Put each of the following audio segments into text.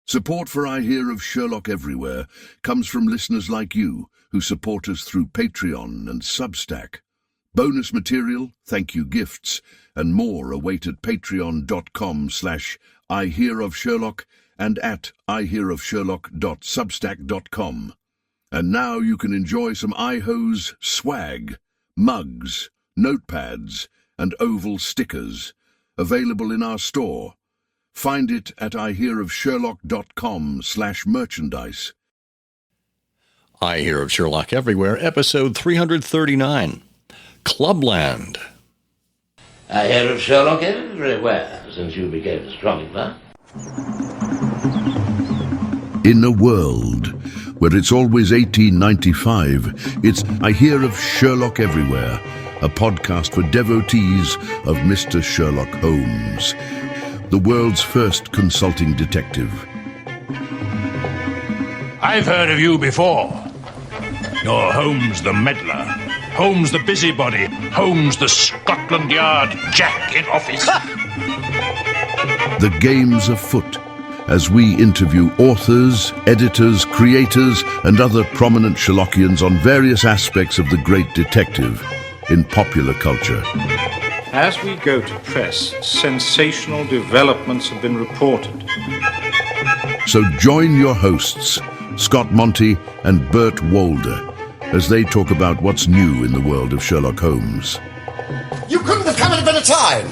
Support for I Hear of Sherlock Everywhere comes from listeners like you who support us through Patreon and Substack. Bonus material, thank you gifts, and more await at patreon.com/IHearOfSherlock and at ihearofsherlock.substack.com. And now you can enjoy some IHOSE swag, mugs, notepads, and oval stickers, available in our store. Find it at ihearofsherlock.com/merchandise. I Hear of Sherlock Everywhere, episode 339, Clubland. I hear of Sherlock everywhere since you became a astronomer. In a world where it's always 1895, it's I Hear of Sherlock Everywhere, a podcast for devotees of Mr. Sherlock Holmes, the world's first consulting detective. I've heard of you before. You're Holmes the meddler, Holmes the busybody, Holmes the Scotland Yard Jack in office. The game's afoot as we interview authors, editors, creators, and other prominent Sherlockians on various aspects of the great detective in popular culture. As we go to press, sensational developments have been reported. So join your hosts, Scott Monty and Bert Walder, as they talk about what's new in the world of Sherlock Holmes. You couldn't have come at a better time!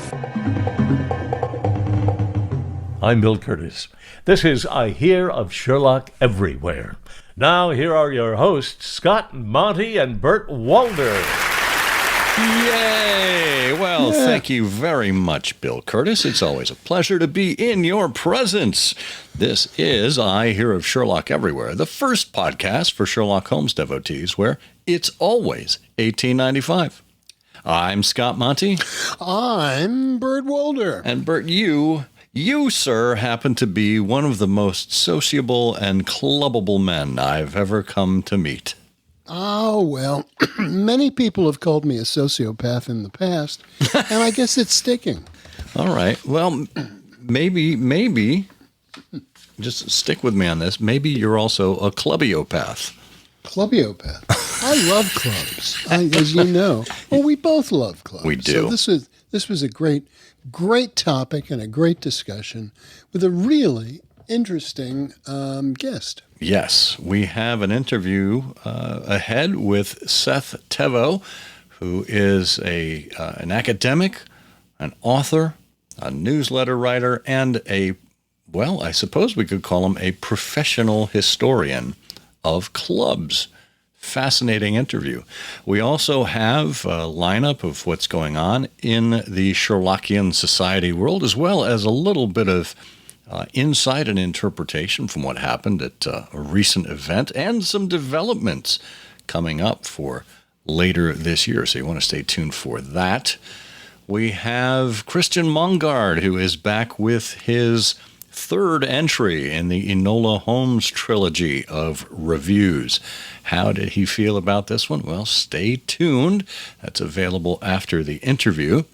I'm Bill Curtis. This is I Hear of Sherlock Everywhere. Now here are your hosts, Scott Monty and Bert Walder. Yay! Well, Thank you very much, Bill Curtis. It's always a pleasure to be in your presence. This is I Hear of Sherlock Everywhere, the first podcast for Sherlock Holmes devotees where it's always 1895. I'm Scott Monty. I'm Bert Walder. And Bert, you, sir, happen to be one of the most sociable and clubbable men I've ever come to meet. Oh, well, many people have called me a sociopath in the past, and I guess it's sticking. All right. Well, maybe, just stick with me on this. Maybe you're also a clubbiopath. Clubbiopath. I love clubs, as you know. Well, we both love clubs. We do. So this was a great topic and a great discussion with a really interesting guest. Yes, we have an interview ahead with Seth Thévoz, who is an academic, an author, a newsletter writer, and I suppose we could call him a professional historian of clubs. Fascinating interview. We also have a lineup of what's going on in the Sherlockian society world, as well as a little bit of insight and interpretation from what happened at a recent event and some developments coming up for later this year. So you want to stay tuned for that. We have Christian Monggaard, who is back with his third entry in the Enola Holmes trilogy of reviews. How did he feel about this one? Well, stay tuned. That's available after the interview.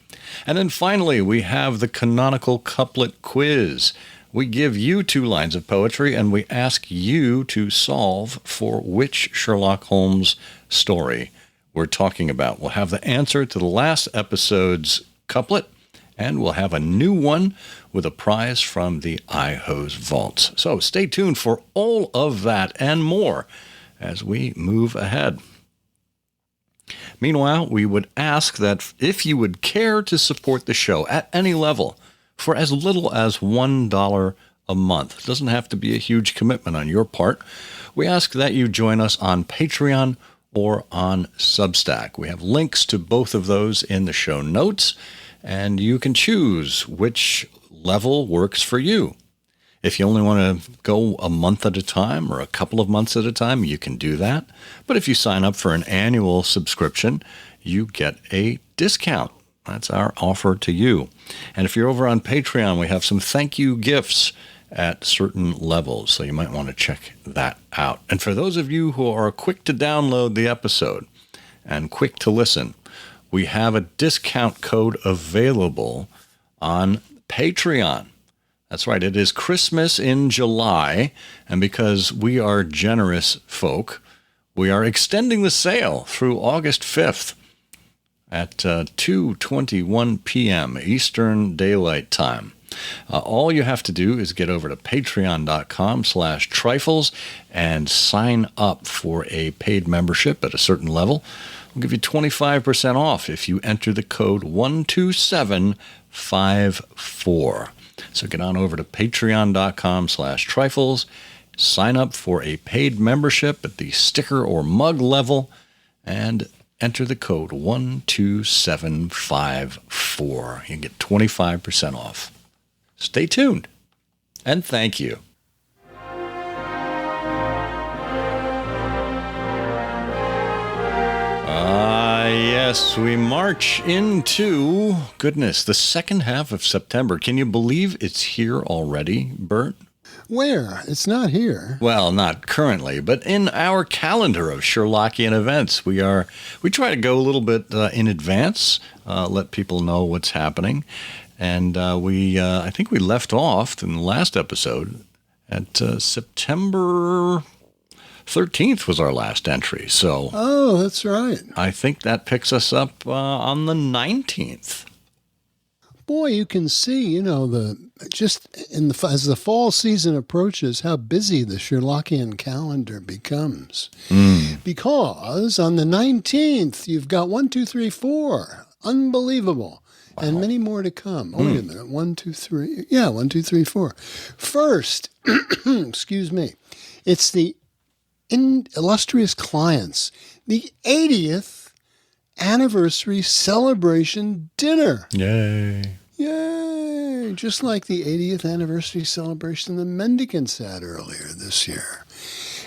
And then finally, we have the Canonical Couplet quiz. We give you 2 lines of poetry, and we ask you to solve for which Sherlock Holmes story we're talking about. We'll have the answer to the last episode's couplet, and we'll have a new one with a prize from the IHOSE vaults. So stay tuned for all of that and more as we move ahead. Meanwhile, we would ask that if you would care to support the show at any level, for as little as $1 a month. It doesn't have to be a huge commitment on your part. We ask that you join us on Patreon or on Substack. We have links to both of those in the show notes, and you can choose which level works for you. If you only want to go a month at a time or a couple of months at a time, you can do that. But if you sign up for an annual subscription, you get a discount. That's our offer to you. And if you're over on Patreon, we have some thank you gifts at certain levels, so you might want to check that out. And for those of you who are quick to download the episode and quick to listen, we have a discount code available on Patreon. That's right. It is Christmas in July, and because we are generous folk, we are extending the sale through August 5th at 2:21 p.m. Eastern Daylight Time. All you have to do is get over to patreon.com/trifles and sign up for a paid membership at a certain level. We'll give you 25% off if you enter the code 12754. So get on over to patreon.com/trifles, sign up for a paid membership at the sticker or mug level, and enter the code 12754. You get 25% off. Stay tuned, and thank you. Yes, we march into, goodness, the second half of September. Can you believe it's here already, Bert? Where? It's not here. Well, not currently, but in our calendar of Sherlockian events, we try to go a little bit in advance, let people know what's happening. And I think we left off in the last episode at September 13th was our last entry. So, oh, that's right. I think that picks us up on the 19th. Boy, you can see, as the fall season approaches, how busy the Sherlockian calendar becomes. Because on the 19th, you've got 1, 2, 3, 4. Unbelievable. Wow. And many more to come. Oh, wait a minute. 1, 2, 3. Yeah, 1, 2, 3, 4. First, excuse me, it's the illustrious clients, the 80th anniversary celebration dinner. Yay. Yay. Just like the 80th anniversary celebration the mendicants had earlier this year.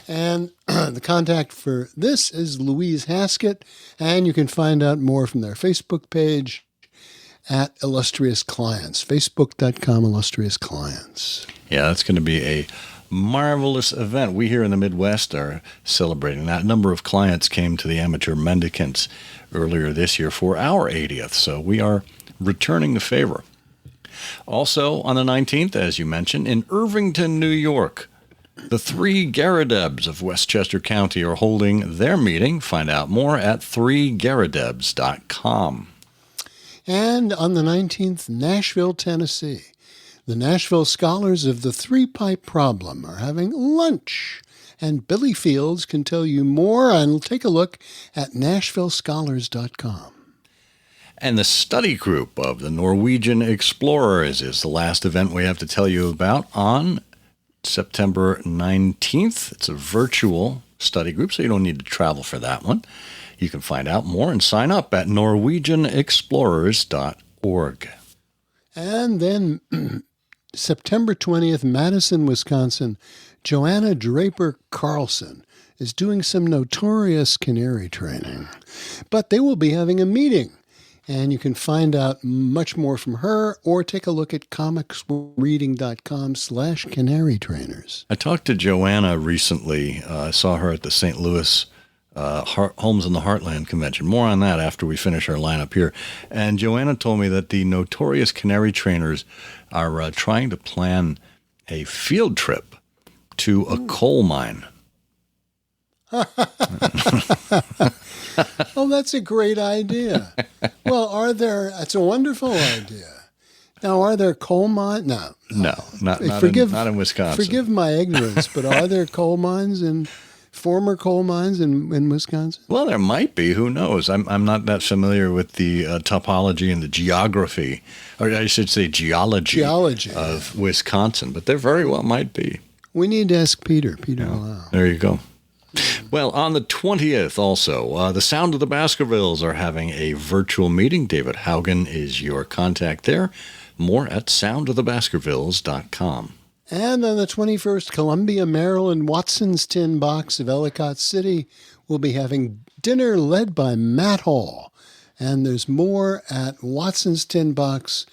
And the contact for this is Louise Haskett, and you can find out more from their Facebook page at Illustrious Clients, facebook.com Illustrious Clients. Yeah, that's going to be a marvelous event. We here in the Midwest are celebrating that. A number of clients came to the Amateur Mendicants earlier this year for our 80th, so we are returning the favor. Also on the 19th, as you mentioned, in Irvington, New York, the three Garadebs of Westchester County are holding their meeting. Find out more at 3garadebs.com. And on the 19th, Nashville, Tennessee, the Nashville Scholars of the Three-Pipe Problem are having lunch. And Billy Fields can tell you more, and take a look at nashvillescholars.com. And the study group of the Norwegian Explorers is the last event we have to tell you about on September 19th. It's a virtual study group, so you don't need to travel for that one. You can find out more and sign up at norwegianexplorers.org. And then September 20th, Madison, Wisconsin, Joanna Draper Carlson is doing some notorious canary training. But they will be having a meeting, and you can find out much more from her or take a look at comicsreading.com/canary trainers. I talked to Joanna recently. I saw her at the St. Louis Holmes in the Heartland convention. More on that after we finish our lineup here. And Joanna told me that the notorious canary trainers are trying to plan a field trip to a coal mine. Oh, that's a great idea. Well, that's a wonderful idea. Now, are there coal mines? No, not in Wisconsin. Forgive my ignorance, but are there coal mines former coal mines in Wisconsin? Well, there might be. Who knows? I'm not that familiar with the topology and the geography, or I should say geology of Wisconsin, but there very well might be. We need to ask Peter. Peter Lau. There you go. Well, on the 20th also, the Sound of the Baskervilles are having a virtual meeting. David Haugen is your contact there. More at soundofthebaskervilles.com. And on the 21st, Columbia, Maryland, Watson's Tin Box of Ellicott City will be having dinner led by Matt Hall. And there's more at Watson's Tin Box.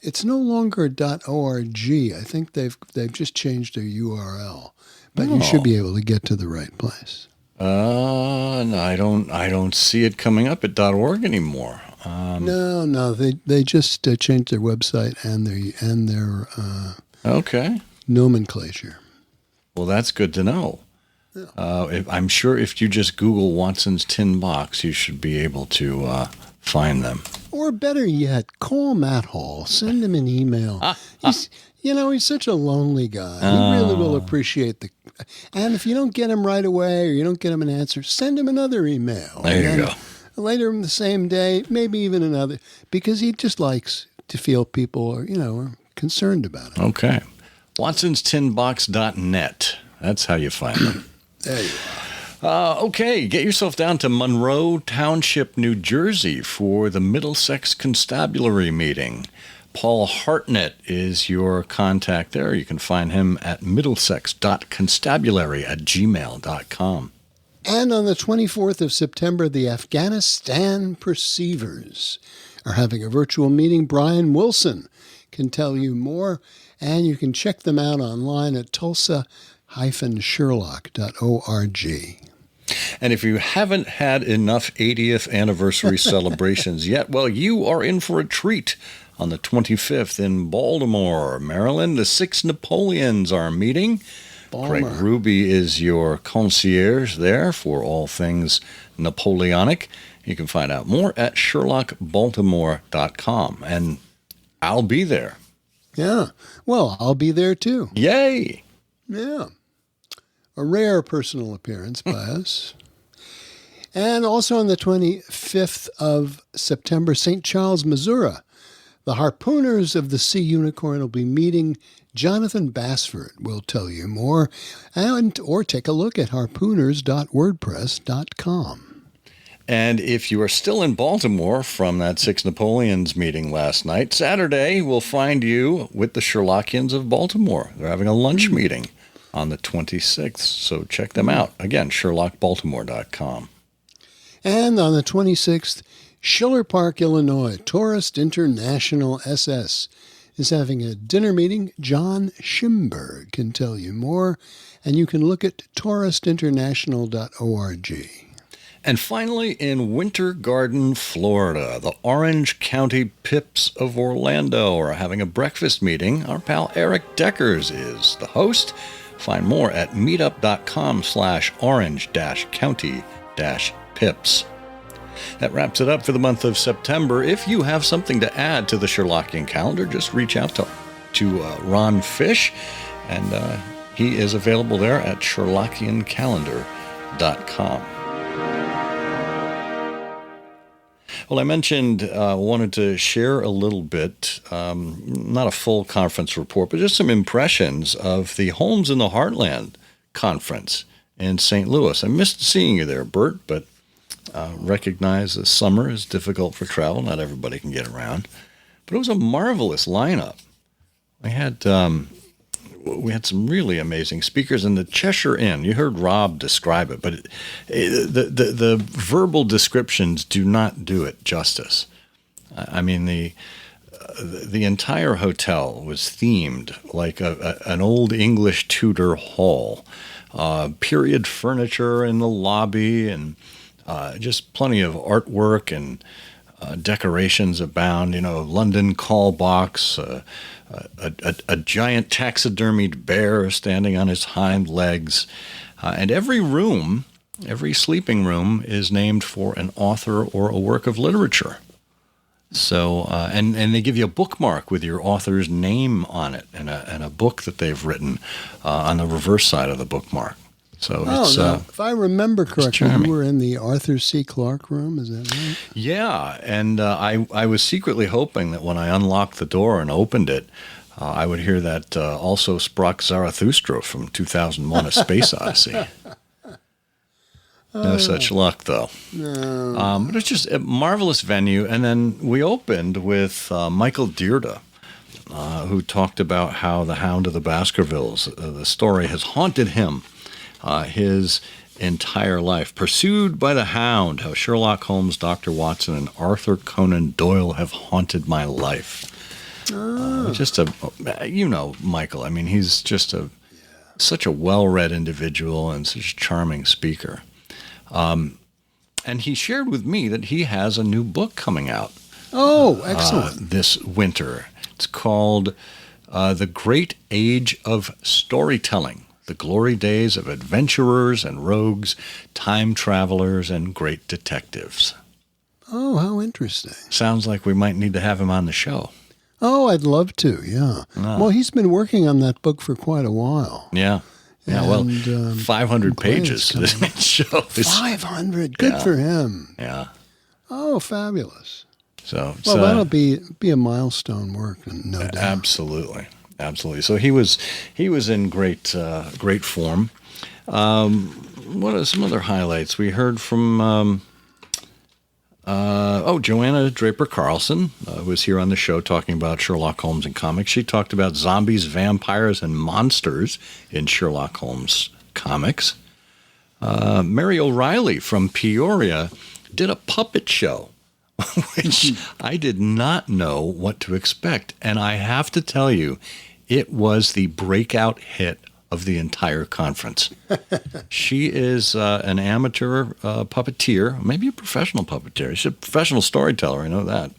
It's no longer .org. I think they've just changed their URL. But you should be able to get to the right place. No, I don't see it coming up at .org anymore. No, they just changed their website and their Okay. nomenclature. Well, that's good to know. I'm sure if you just Google Watson's Tin Box, you should be able to find them. Or better yet, call Matt Hall. Send him an email. He's such a lonely guy. He really will appreciate And if you don't get him right away or you don't get him an answer, send him another email. There you go. Later in the same day, maybe even another, because he just likes to feel people are concerned about him. Okay. Watson'sTinBox.net. That's how you find them. There you are. Okay, get yourself down to Monroe Township, New Jersey for the Middlesex Constabulary meeting. Paul Hartnett is your contact there. You can find him at middlesex.constabulary@gmail.com. And on the 24th of September, the Afghanistan Perceivers are having a virtual meeting. Brian Wilson can tell you more, and you can check them out online at tulsa-sherlock.org. And if you haven't had enough 80th anniversary celebrations yet, well, you are in for a treat. On the 25th in Baltimore, Maryland, the Six Napoleons are meeting. Craig Ruby is your concierge there for all things Napoleonic. You can find out more at sherlockbaltimore.com. And I'll be there. Yeah. Well, I'll be there too. Yay! Yeah. A rare personal appearance by us. And also on the 25th of September, St. Charles, Missouri, the Harpooners of the Sea Unicorn will be meeting. Jonathan Bassford will tell you more, or take a look at harpooners.wordpress.com. And if you are still in Baltimore from that Six Napoleons meeting last night, Saturday we'll find you with the Sherlockians of Baltimore. They're having a lunch meeting on the 26th, so check them out. Again, sherlockbaltimore.com. And on the 26th, Schiller Park, Illinois, Tourist International SS is having a dinner meeting. John Schimberg can tell you more, and you can look at touristinternational.org. And finally, in Winter Garden, Florida, the Orange County Pips of Orlando are having a breakfast meeting. Our pal Eric Deckers is the host. Find more at meetup.com/orange-county-pips. That wraps it up for the month of September. If you have something to add to the Sherlockian calendar, just reach out to Ron Fish, and he is available there at sherlockiancalendar.com. Well, I mentioned wanted to share a little bit, not a full conference report, but just some impressions of the Holmes in the Heartland conference in St. Louis. I missed seeing you there, Bert, but recognize that summer is difficult for travel. Not everybody can get around. But it was a marvelous lineup. We had some really amazing speakers, and the Cheshire Inn. You heard Rob describe it, but the verbal descriptions do not do it justice. I mean, the entire hotel was themed like an old English Tudor hall. Period furniture in the lobby, and just plenty of artwork and decorations abound. London call box. A giant taxidermied bear standing on his hind legs. And every sleeping room is named for an author or a work of literature. So, and they give you a bookmark with your author's name on it and a book that they've written on the reverse side of the bookmark. So if I remember correctly, charming. you were in the Arthur C. Clarke room, is that right? Yeah, and I was secretly hoping that when I unlocked the door and opened it, I would hear that also Sprach Zarathustra from 2001: A Space Odyssey. No such luck, though. No. But it's just a marvelous venue. And then we opened with Michael Dearda, who talked about how the Hound of the Baskervilles, the story has haunted him his entire life. Pursued by the Hound, how Sherlock Holmes, Dr. Watson, and Arthur Conan Doyle have haunted my life. Just Michael. I mean, he's just such a well-read individual and such a charming speaker. And he shared with me that he has a new book coming out. Oh, excellent. This winter. It's called The Great Age of Storytelling, The Glory Days of Adventurers and Rogues, Time Travelers, and Great Detectives. Oh, how interesting. Sounds like we might need to have him on the show. Oh, I'd love to, yeah. Well, he's been working on that book for quite a while. Yeah. Yeah, well, 500 pages. It shows. 500. Good for him. Yeah. Oh, fabulous. So well, that'll be a milestone work, no doubt. Absolutely. So he was in great form. What are some other highlights? We heard from Joanna Draper Carlson was here on the show talking about Sherlock Holmes and comics. She talked about zombies, vampires, and monsters in Sherlock Holmes comics. Mary O'Reilly from Peoria did a puppet show, which I did not know what to expect. And I have to tell you, it was the breakout hit of the entire conference. She is an amateur puppeteer, maybe a professional puppeteer. She's a professional storyteller, I know that.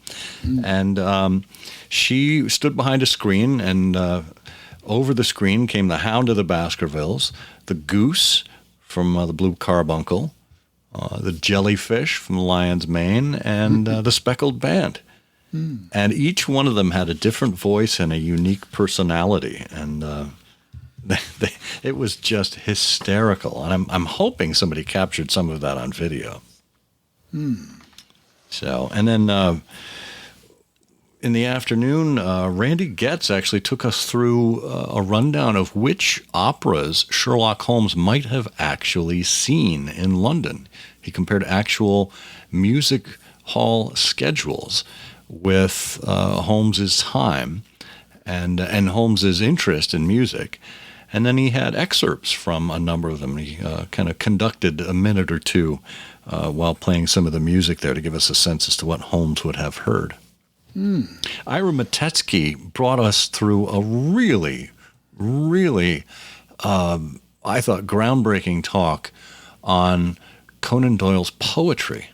And she stood behind a screen, and over the screen came the Hound of the Baskervilles, the Goose from the Blue Carbuncle, the Jellyfish from the Lion's Mane, and the Speckled Band. And each one of them had a different voice and a unique personality, and it was just hysterical, and I'm hoping somebody captured some of that on video. So, and then in the afternoon, Randy Getz actually took us through a rundown of which operas Sherlock Holmes might have actually seen in London. He compared actual music hall schedules with Holmes's time and Holmes's interest in music. And then he had excerpts from a number of them. He kind of conducted a minute or two while playing some of the music there to give us a sense as to what Holmes would have heard. Ira Matetsky brought us through a really, really, I thought, groundbreaking talk on Conan Doyle's poetry.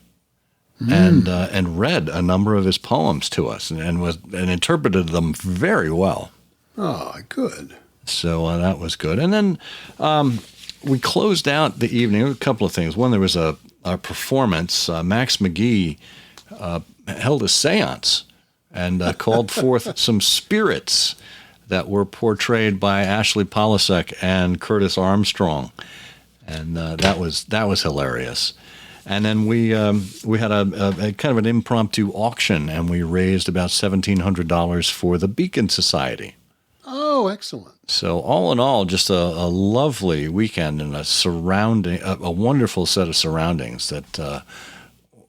And read a number of his poems to us and interpreted them very well. Oh, good. So that was good. And then we closed out the evening with a couple of things. One, there was a performance. Max McGee held a seance and called forth some spirits that were portrayed by Ashley Polasek and Curtis Armstrong. And that was hilarious. And then we had a kind of an impromptu auction, and we raised about $1,700 for the Beacon Society. Oh, excellent. So all in all, just a lovely weekend and a wonderful set of surroundings that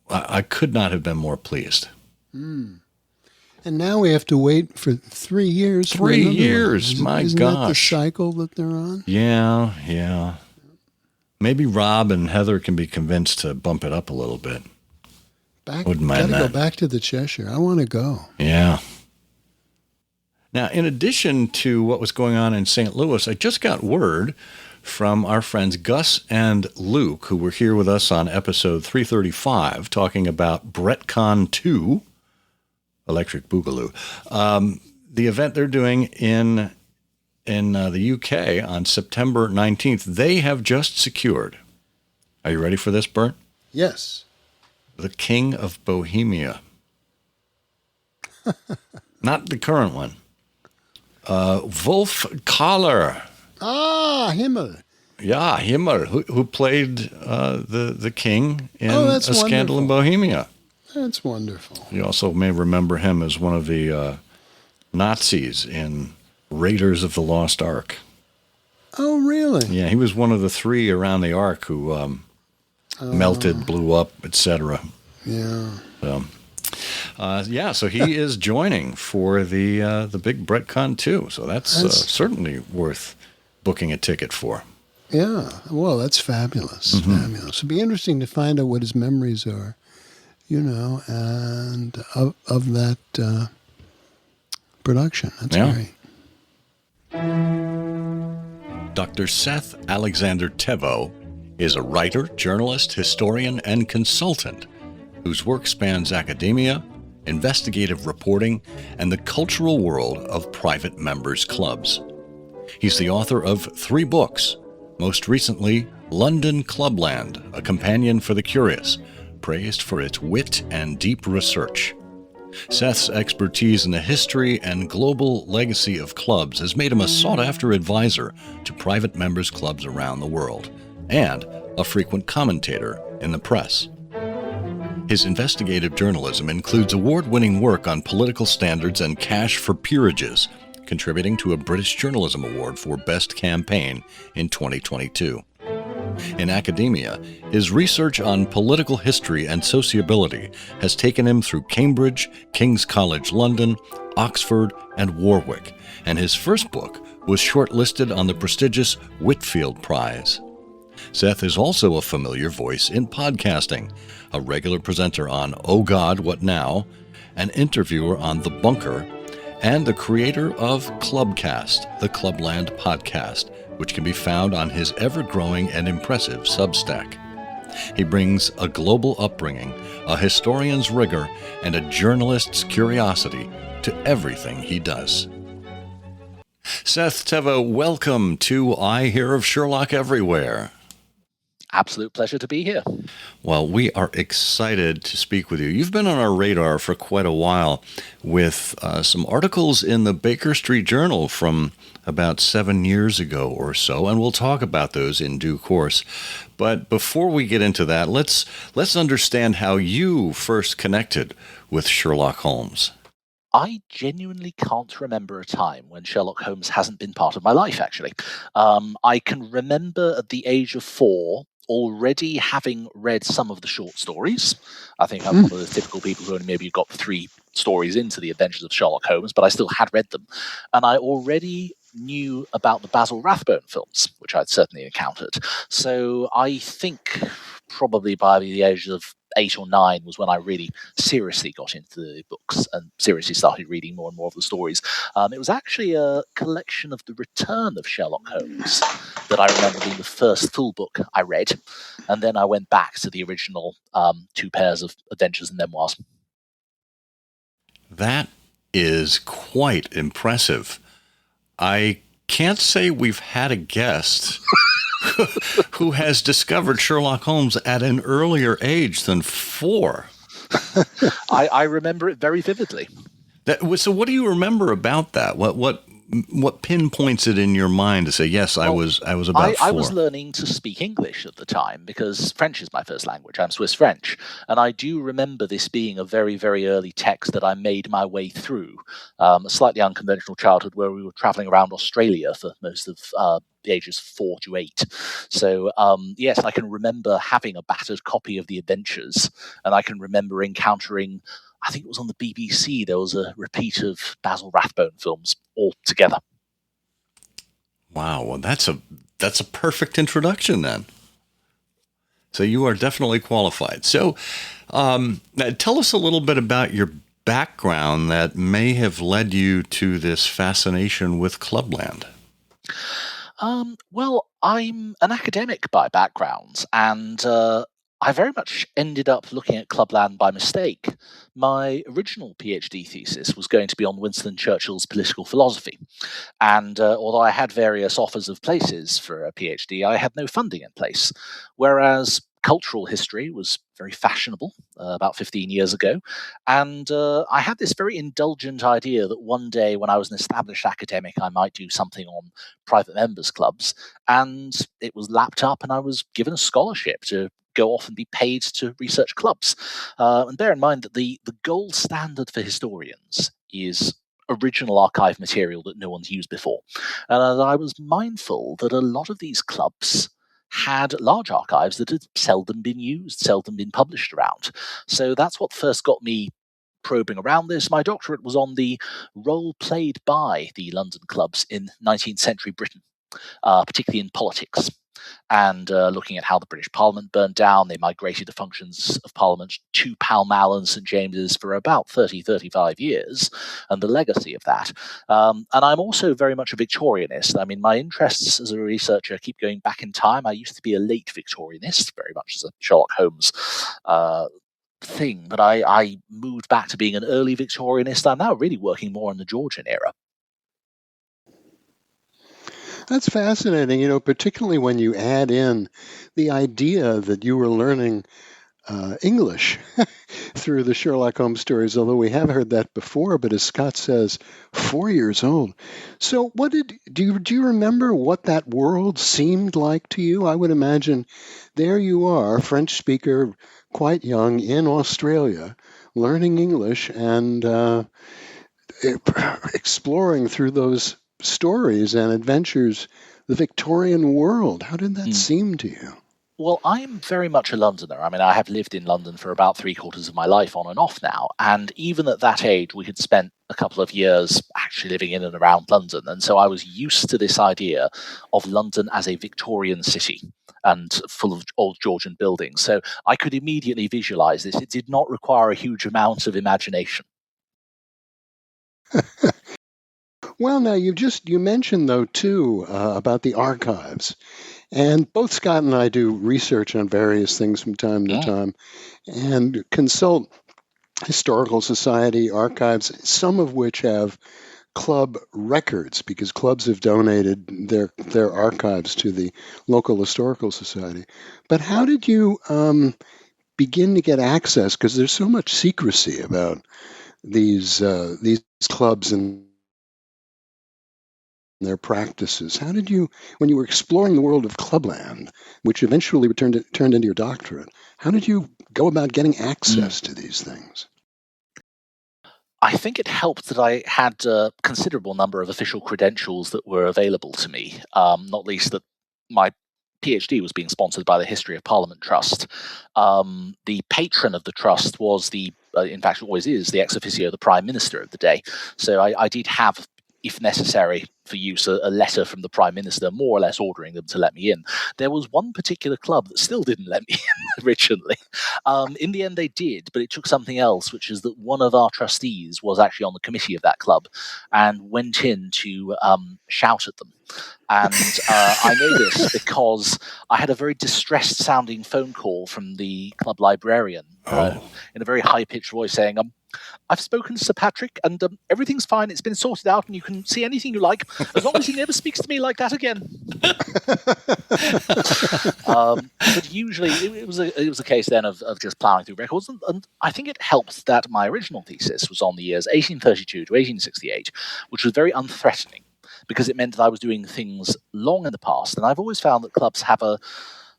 I could not have been more pleased. And now we have to wait for 3 years. 3 years, isn't my gosh. Isn't that the cycle that they're on? Yeah. Maybe Rob and Heather can be convinced to bump it up a little bit. Wouldn't mind that. Gotta go back to the Cheshire. I want to go. Yeah. Now, in addition to what was going on in St. Louis, I just got word from our friends Gus and Luke, who were here with us on episode 335, talking about BretCon 2, Electric Boogaloo, the event they're doing in the UK on September 19th. They have just secured, are you ready for this, Bert? Yes. The King of Bohemia. Not the current one. Wolf Kahler. Ah, Himmel. Yeah, Himmel, who played the king in that's A Scandal in Bohemia. That's wonderful. You also may remember him as one of the Nazis in Raiders of the Lost Ark. Oh, really? Yeah, he was one of the three around the Ark who melted, blew up, etc. Yeah. So he is joining for the big BretCon 2. So that's certainly worth booking a ticket for. Yeah. Well, that's fabulous. Fabulous. It'd be interesting to find out what his memories are, and of that production. That's great. Dr. Seth Alexander Thévoz is a writer, journalist, historian, and consultant whose work spans academia, investigative reporting, and the cultural world of private members' clubs. He's the author of 3 books, most recently London Clubland, a companion for the curious, praised for its wit and deep research. Seth's expertise in the history and global legacy of clubs has made him a sought-after advisor to private members' clubs around the world, and a frequent commentator in the press. His investigative journalism includes award-winning work on political standards and cash for peerages, contributing to a British Journalism Award for Best Campaign in 2022. In academia, his research on political history and sociability has taken him through Cambridge, King's College London, Oxford, and Warwick, and his first book was shortlisted on the prestigious Whitfield Prize. Seth is also a familiar voice in podcasting, a regular presenter on Oh God, What Now?, an interviewer on The Bunker, and the creator of Clubcast, the Clubland podcast, which can be found on his ever-growing and impressive Substack. He brings a global upbringing, a historian's rigor, and a journalist's curiosity to everything he does. Seth Thévoz, welcome to I Hear of Sherlock Everywhere. Absolute pleasure to be here. Well, we are excited to speak with you. You've been on our radar for quite a while with some articles in the Baker Street Journal from about 7 years ago or so, and we'll talk about those in due course. But before we get into that, let's understand how you first connected with Sherlock Holmes. I genuinely can't remember a time when Sherlock Holmes hasn't been part of my life, actually. I can remember at the age of 4 already having read some of the short stories. I think I'm one of the typical people who only maybe got 3 stories into the adventures of Sherlock Holmes, but I still had read them. And I already knew about the Basil Rathbone films, which I'd certainly encountered. So I think probably by the age of 8 or 9 was when I really seriously got into the books and seriously started reading more and more of the stories. It was actually a collection of The Return of Sherlock Holmes that I remember being the first full book I read, and then I went back to the original 2 pairs of adventures and memoirs. That is quite impressive. I can't say we've had a guest who has discovered Sherlock Holmes at an earlier age than 4. I remember it very vividly. So what do you remember about that? What pinpoints it in your mind to say, yes, I was about 4? I was learning to speak English at the time because French is my first language. I'm Swiss French. And I do remember this being a very, very early text that I made my way through. A slightly unconventional childhood where we were traveling around Australia for most of the ages 4 to 8. So, yes, I can remember having a battered copy of The Adventures, and I can remember encountering, I think it was on the BBC, there was a repeat of Basil Rathbone films all together. Wow, well, that's a perfect introduction then. So you are definitely qualified. So tell us a little bit about your background that may have led you to this fascination with Clubland. Well, I'm an academic by background, and I very much ended up looking at Clubland by mistake. My original PhD thesis was going to be on Winston Churchill's political philosophy, and although I had various offers of places for a PhD, I had no funding in place, whereas cultural history was very fashionable about 15 years ago, and I had this very indulgent idea that one day when I was an established academic I might do something on private members clubs, and it was lapped up and I was given a scholarship to go off and be paid to research clubs. And bear in mind that the gold standard for historians is original archive material that no one's used before. And I was mindful that a lot of these clubs had large archives that had seldom been used, seldom been published around. So that's what first got me probing around this. My doctorate was on the role played by the London clubs in 19th century Britain, particularly in politics. and looking at how the British Parliament burned down. They migrated the functions of Parliament to Pall Mall and St James's for about 35 years, and the legacy of that. And I'm also very much a Victorianist. I mean, my interests as a researcher keep going back in time. I used to be a late Victorianist, very much as a Sherlock Holmes thing, but I moved back to being an early Victorianist. I'm now really working more in the Georgian era. That's fascinating, particularly when you add in the idea that you were learning English through the Sherlock Holmes stories, although we have heard that before, but as Scott says, 4 years old. So do you remember what that world seemed like to you? I would imagine there you are, French speaker, quite young, in Australia, learning English and exploring through those stories and adventures the Victorian world. How did that seem to you? Well, I'm very much a Londoner. I mean, I have lived in London for about 3/4 of my life on and off now. And even at that age, we had spent a couple of years actually living in and around London. And so I was used to this idea of London as a Victorian city and full of old Georgian buildings. So I could immediately visualize this. It did not require a huge amount of imagination. Well, now you mentioned, though, too, about the archives. And both Scott and I do research on various things from time to time and consult historical society archives, some of which have club records because clubs have donated their archives to the local historical society. But how did you begin to get access? Because there's so much secrecy about these clubs and their practices. How did you, when you were exploring the world of Clubland, which eventually turned into your doctorate, how did you go about getting access to these things? I think it helped that I had a considerable number of official credentials that were available to me, not least that my PhD was being sponsored by the History of Parliament Trust. The patron of the trust was in fact, always is, the ex officio, the Prime Minister of the day. So I did have, if necessary for use, a letter from the Prime Minister, more or less ordering them to let me in. There was one particular club that still didn't let me in originally. In the end, they did, but it took something else, which is that one of our trustees was actually on the committee of that club and went in to shout at them. And I know this because I had a very distressed-sounding phone call from the club librarian in a very high-pitched voice saying, I've spoken to Sir Patrick, and everything's fine. It's been sorted out, and you can see anything you like, as long as he never speaks to me like that again. But usually, it was a case then of just plowing through records, and I think it helped that my original thesis was on the years 1832 to 1868, which was very unthreatening, because it meant that I was doing things long in the past, and I've always found that clubs have a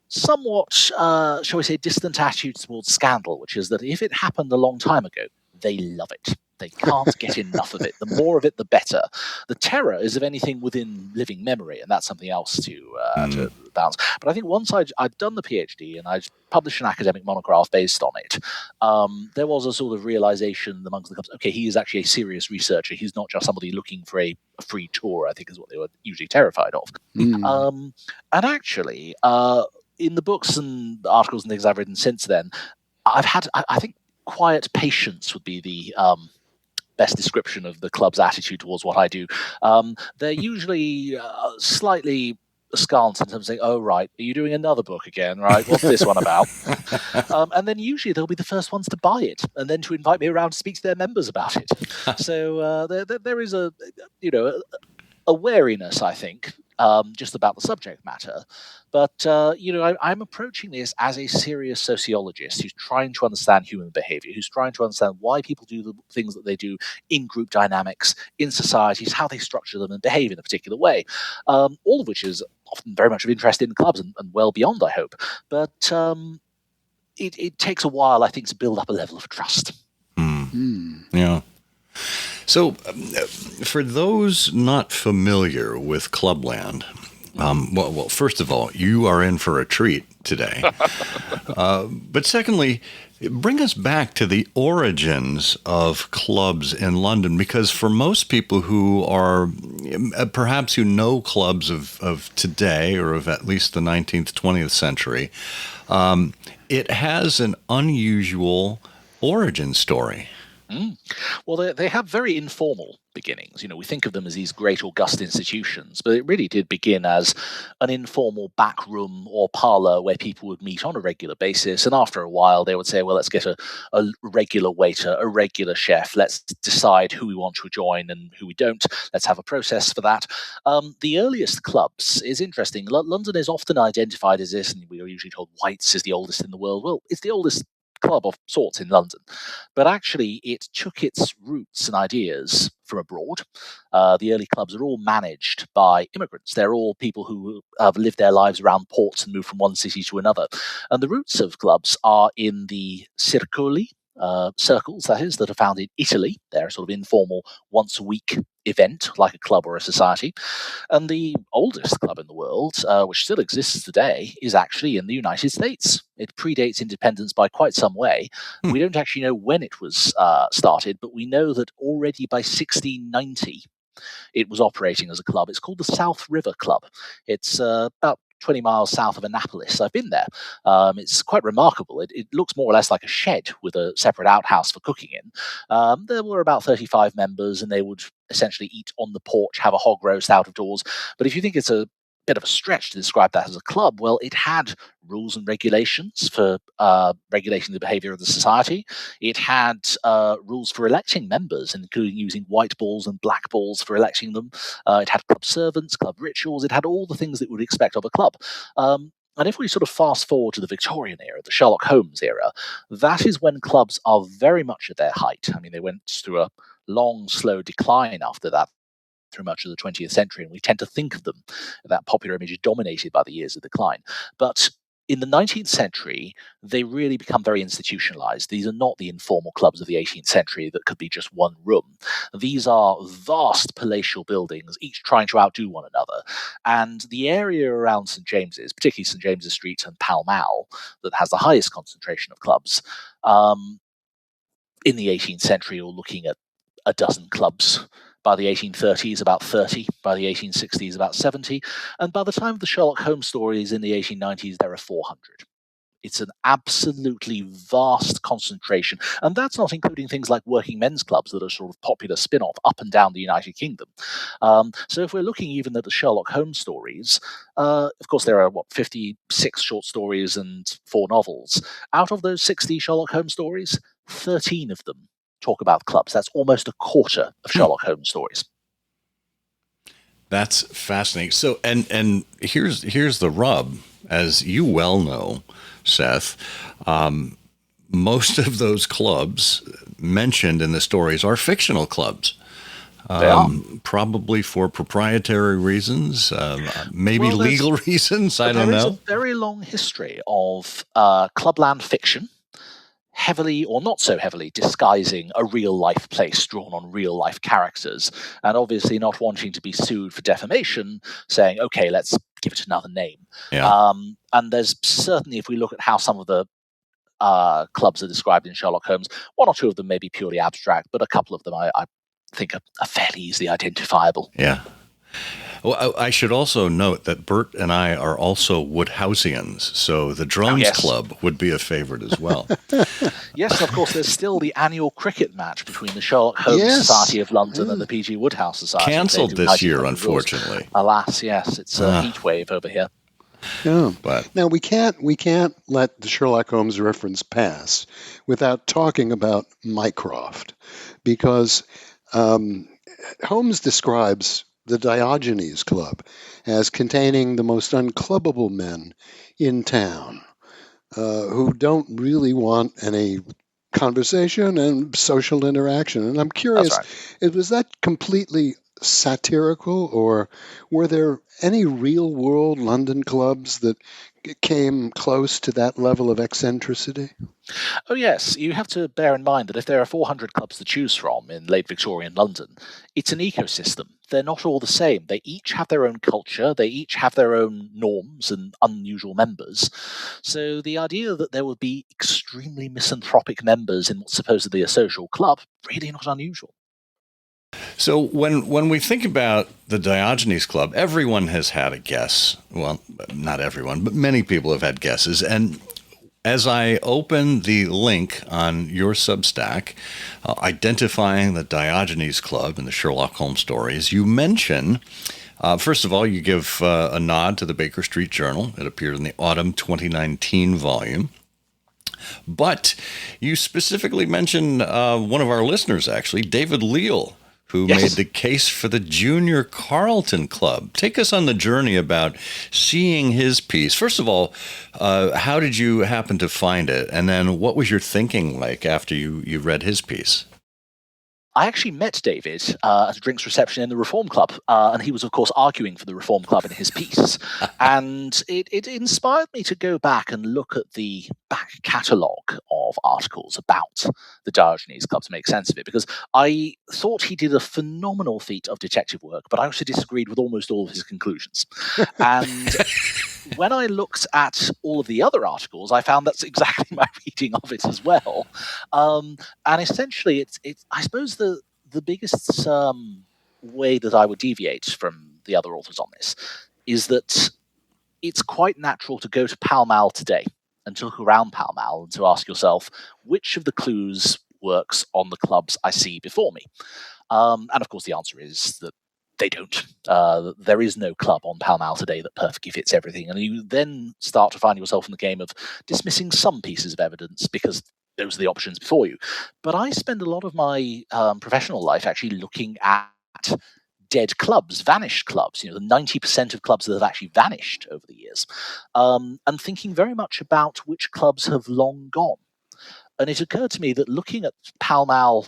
somewhat, shall we say, distant attitude towards scandal, which is that if it happened a long time ago, they love it. They can't get enough of it. The more of it, the better. The terror is of anything within living memory, and that's something else to balance. But I think once I'd done the PhD and I'd published an academic monograph based on it, there was a sort of realization amongst the clubs, okay, he is actually a serious researcher. He's not just somebody looking for a free tour, I think is what they were usually terrified of. And actually, in the books and articles and things I've written since then, I've had, I think, quiet patience would be the best description of the club's attitude towards what I do. They're usually slightly askance in terms of saying, oh, right, are you doing another book again, right? What's this one about? And then usually they'll be the first ones to buy it and then to invite me around to speak to their members about it. So there is a wariness, I think, just about the subject matter. But, I'm approaching this as a serious sociologist who's trying to understand human behavior, who's trying to understand why people do the things that they do in group dynamics, in societies, how they structure them and behave in a particular way, all of which is often very much of interest in clubs and well beyond, I hope. But it takes a while, I think, to build up a level of trust. Yeah. So, for those not familiar with Clubland, Well, first of all, you are in for a treat today. But secondly, bring us back to the origins of clubs in London, because for most people who are, perhaps who know clubs of today or of at least the 19th, 20th century, it has an unusual origin story. Well, they have very informal beginnings. We think of them as these great august institutions, but it really did begin as an informal back room or parlor where people would meet on a regular basis. And after a while, they would say, well, let's get a regular waiter, a regular chef. Let's decide who we want to join and who we don't. Let's have a process for that. The earliest clubs is interesting. London is often identified as this, and we are usually told White's is the oldest in the world. Well, it's the oldest club of sorts in London, but actually it took its roots and ideas from abroad. The early clubs are all managed by immigrants. They're all people who have lived their lives around ports and moved from one city to another. And the roots of clubs are in the circoli, circles, that is, that are found in Italy. They're a sort of informal once-a-week event, like a club or a society. And the oldest club in the world, which still exists today, is actually in the United States. It predates independence by quite some way. We don't actually know when it was started, but we know that already by 1690, it was operating as a club. It's called the South River Club. It's about 20 miles south of Annapolis. I've been there. It's quite remarkable. It looks more or less like a shed with a separate outhouse for cooking in. There were about 35 members, and they would essentially eat on the porch, have a hog roast out of doors. But if you think it's a bit of a stretch to describe that as a club, well, it had rules and regulations for regulating the behavior of the society. It had rules for electing members, including using white balls and black balls for electing them. It had club servants, club rituals. It had all the things that you would expect of a club. And if we sort of fast forward to the Victorian era, the Sherlock Holmes era, that is when clubs are very much at their height. I mean, they went through a long, slow decline after that, through much of the 20th century, and we tend to think of them, that popular image is dominated by the years of decline. But in the 19th century, they really become very institutionalized. These are not the informal clubs of the 18th century that could be just one room. These are vast palatial buildings, each trying to outdo one another. And the area around St. James's, particularly St. James's Street and Pall Mall, that has the highest concentration of clubs, in the 18th century, you're looking at a dozen clubs. By the 1830s, about 30. By the 1860s, about 70. And by the time of the Sherlock Holmes stories in the 1890s, there are 400. It's an absolutely vast concentration. And that's not including things like working men's clubs that are sort of popular spin-off up and down the United Kingdom. So if we're looking even at the Sherlock Holmes stories, of course there are, 56 short stories and 4 novels. Out of those 60 Sherlock Holmes stories, 13 of them talk about clubs. That's almost a quarter of Sherlock Holmes stories. That's fascinating. So, and here's the rub, as you well know, Seth. Most of those clubs mentioned in the stories are fictional clubs. Probably for proprietary reasons, maybe legal reasons. I don't know. There is a very long history of Clubland fiction, heavily or not so heavily disguising a real life place drawn on real life characters, and obviously not wanting to be sued for defamation, saying, okay, let's give it another name. Yeah. And there's certainly, if we look at how some of the clubs are described in Sherlock Holmes, 1 or 2 of them may be purely abstract, but a couple of them I think are fairly easily identifiable. Yeah. Well, I should also note that Bert and I are also Woodhouseians, so the Drones Club would be a favorite as well. Yes, of course, there's still the annual cricket match between the Sherlock Holmes Society of London and the P.G. Wodehouse Society. Cancelled this year, unfortunately. Alas, yes, it's a heat wave over here. Yeah. But now we can't let the Sherlock Holmes reference pass without talking about Mycroft, because Holmes describes the Diogenes Club as containing the most unclubbable men in town, who don't really want any conversation and social interaction. And I'm curious, was that completely satirical, or were there any real-world London clubs that came close to that level of eccentricity? Oh, yes. You have to bear in mind that if there are 400 clubs to choose from in late Victorian London, it's an ecosystem. They're not all the same. They each have their own culture, they each have their own norms and unusual members. So the idea that there would be extremely misanthropic members in what's supposedly a social club, really not unusual. So when we think about the Diogenes Club, everyone has had a guess. Well, not everyone, but many people have had guesses. And as I open the link on your Substack, identifying the Diogenes Club and the Sherlock Holmes stories, you mention, first of all, you give a nod to the Baker Street Journal. It appeared in the autumn 2019 volume. But you specifically mention one of our listeners, actually, David Leal, who made the case for the Junior Carlton Club. Take us on the journey about seeing his piece. First of all, how did you happen to find it? And then what was your thinking like after you read his piece? I actually met David at a drinks reception in the Reform Club, and he was, of course, arguing for the Reform Club in his piece. And it inspired me to go back and look at the back catalogue of articles about the Diogenes Club to make sense of it, because I thought he did a phenomenal feat of detective work, but I also disagreed with almost all of his conclusions. And when I looked at all of the other articles, I found that's exactly my reading of it as well. And essentially, it's I suppose the biggest way that I would deviate from the other authors on this is that it's quite natural to go to Pall Mall today and to look around Pall Mall and to ask yourself, which of the clues works on the clubs I see before me? And of course, the answer is that they don't. There is no club on Pall Mall today that perfectly fits everything. And you then start to find yourself in the game of dismissing some pieces of evidence because those are the options before you. But I spend a lot of my professional life actually looking at dead clubs, vanished clubs, the 90% of clubs that have actually vanished over the years, and thinking very much about which clubs have long gone. And it occurred to me that looking at Pall Mall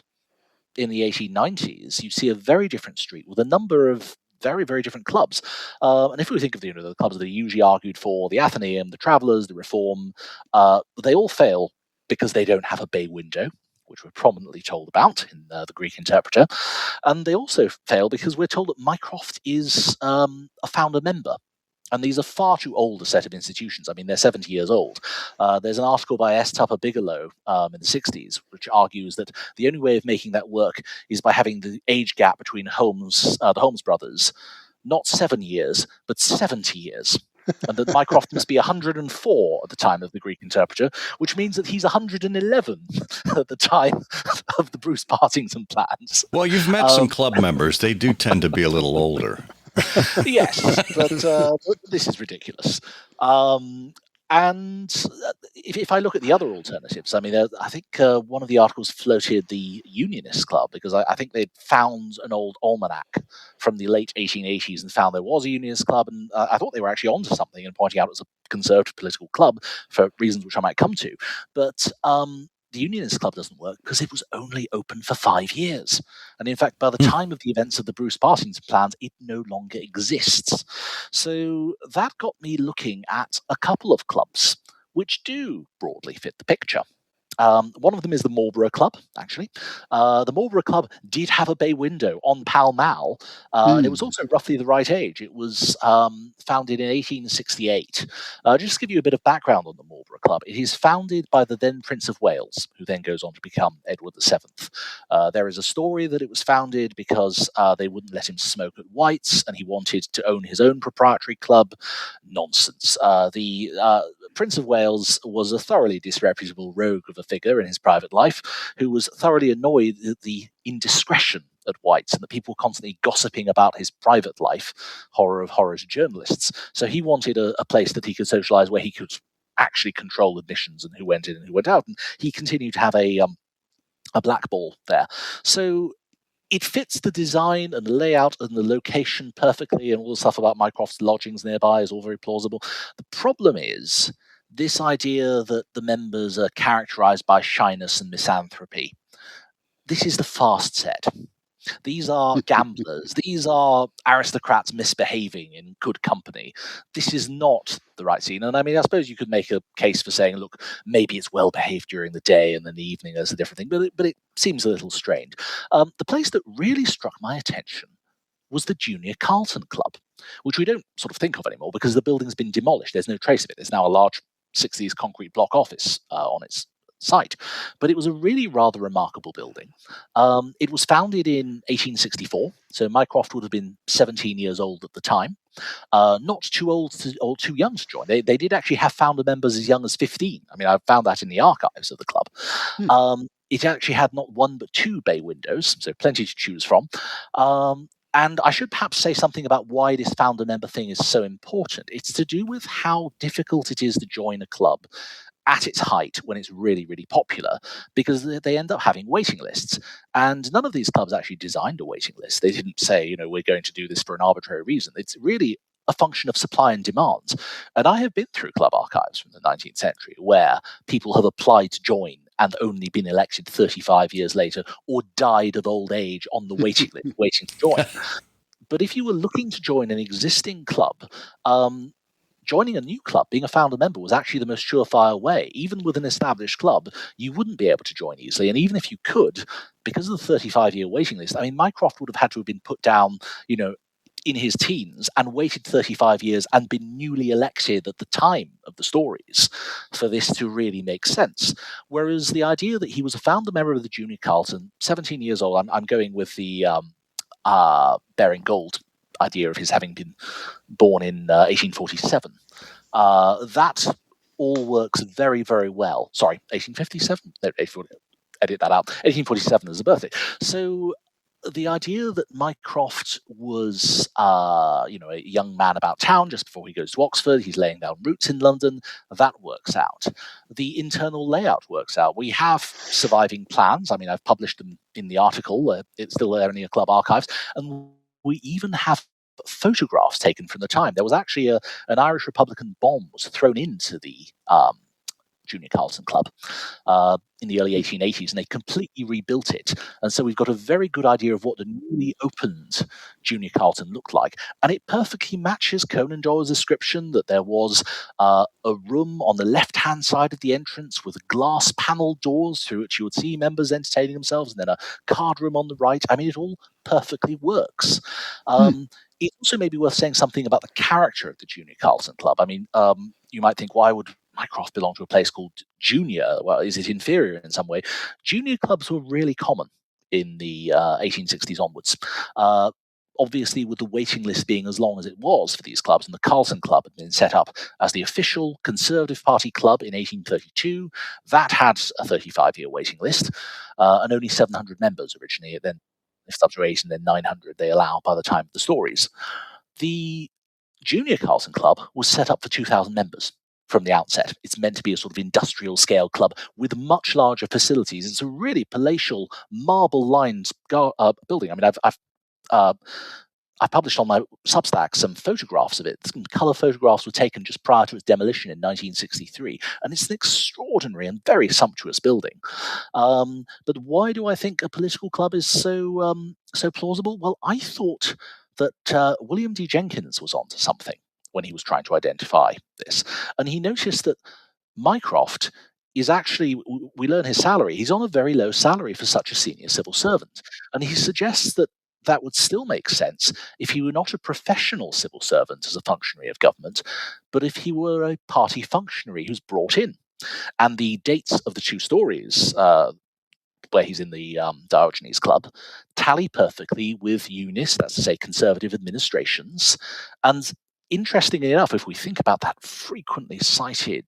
in the 1890s, you see a very different street with a number of very, very different clubs. And if we think of the clubs that are usually argued for, the Athenaeum, the Travellers, the Reform, they all fail because they don't have a bay window, which we're prominently told about in the Greek Interpreter. And they also fail because we're told that Mycroft is a founder member. And these are far too old a set of institutions. I mean, they're 70 years old. There's an article by S. Tupper Bigelow in the 60s, which argues that the only way of making that work is by having the age gap between the Holmes brothers, not 7 years, but 70 years. And that Mycroft must be 104 at the time of the Greek Interpreter, which means that he's 111 at the time of the Bruce Partington plans. Well, you've met some club members. They do tend to be a little older. Yes, but this is ridiculous. And if I look at the other alternatives, I mean, I think one of the articles floated the Unionist Club because I think they'd found an old almanac from the late 1880s and found there was a Unionist Club, and I thought they were actually onto something and pointing out it was a conservative political club for reasons which I might come to. But the Unionist Club doesn't work because it was only open for 5 years. And in fact, by the time of the events of the Bruce Partington plans, it no longer exists. So that got me looking at a couple of clubs which do broadly fit the picture. One of them is the Marlborough Club, actually. The Marlborough Club did have a bay window on Pall Mall, and it was also roughly the right age. It was founded in 1868. Just to give you a bit of background on the Marlborough Club, it is founded by the then Prince of Wales, who then goes on to become Edward VII. There is a story that it was founded because they wouldn't let him smoke at White's, and he wanted to own his own proprietary club. Nonsense. The Prince of Wales was a thoroughly disreputable rogue of a figure in his private life who was thoroughly annoyed at the indiscretion at White's and that people were constantly gossiping about his private life, horror of horrors journalists. So he wanted a place that he could socialize where he could actually control admissions and who went in and who went out. And he continued to have a black ball there. So it fits the design and the layout and the location perfectly, and all the stuff about Mycroft's lodgings nearby is all very plausible. The problem is this idea that the members are characterized by shyness and misanthropy. This is the fast set. These are gamblers. These are aristocrats misbehaving in good company. This is not the right scene. And I mean, I suppose you could make a case for saying, look, maybe it's well behaved during the day and then the evening is a different thing, but it seems a little strange. The place that really struck my attention was the Junior Carlton Club, which we don't sort of think of anymore because the building's been demolished. There's no trace of it. There's now a large 60s concrete block office on its site. But it was a really rather remarkable building. It was founded in 1864, so Mycroft would have been 17 years old at the time. Not too old or too young to join. They did actually have founder members as young as 15. I mean, I found that in the archives of the club. It actually had not one but two bay windows, so plenty to choose from. And I should perhaps say something about why this founder member thing is so important. It's to do with how difficult it is to join a club at its height when it's really, really popular, because they end up having waiting lists. And none of these clubs actually designed a waiting list. They didn't say, we're going to do this for an arbitrary reason. It's really a function of supply and demand. And I have been through club archives from the 19th century where people have applied to join and only been elected 35 years later or died of old age on the waiting list, waiting to join. But if you were looking to join an existing club, joining a new club, being a founder member, was actually the most surefire way. Even with an established club, you wouldn't be able to join easily. And even if you could, because of the 35-year waiting list, I mean, Mycroft would have had to have been put down, in his teens and waited 35 years and been newly elected at the time of the stories for this to really make sense. Whereas the idea that he was a founder member of the Junior Carlton, 17 years old, I'm going with the bearing gold idea of his having been born in 1847. That all works very, very well. Sorry, 1857? No, edit that out. 1847 is the birthday. So the idea that Mycroft was, a young man about town just before he goes to Oxford, he's laying down roots in London, that works out. The internal layout works out. We have surviving plans. I mean, I've published them in the article. It's still there in the club archives. And we even have photographs taken from the time. There was actually an Irish Republican bomb was thrown into the Junior Carlton Club in the early 1880s, and they completely rebuilt it. And so we've got a very good idea of what the newly opened Junior Carlton looked like. And it perfectly matches Conan Doyle's description that there was a room on the left-hand side of the entrance with glass panel doors through which you would see members entertaining themselves, and then a card room on the right. I mean, it all perfectly works. It also may be worth saying something about the character of the Junior Carlton Club. I mean, you might think, why would Mycroft belong to a place called Junior? Well, is it inferior in some way? Junior clubs were really common in the 1860s onwards. Obviously, with the waiting list being as long as it was for these clubs, and the Carlton Club had been set up as the official Conservative Party club in 1832, that had a 35-year waiting list, and only 700 members originally. Then if up to 8 and then 900 they allow by the time of the stories. The Junior Carlton Club was set up for 2,000 members from the outset. It's meant to be a sort of industrial scale club with much larger facilities. It's a really palatial marble-lined building. I mean, I published on my Substack some photographs of it. Some colour photographs were taken just prior to its demolition in 1963, and it's an extraordinary and very sumptuous building. But why do I think a political club is so plausible? Well, I thought that William D. Jenkins was onto something when he was trying to identify this, and he noticed that Mycroft is actually, we learn his salary, he's on a very low salary for such a senior civil servant, and he suggests that would still make sense if he were not a professional civil servant as a functionary of government, but if he were a party functionary who's brought in. And the dates of the two stories, where he's in the Diogenes Club, tally perfectly with UNIS, that's to say Conservative administrations. And interestingly enough, if we think about that frequently cited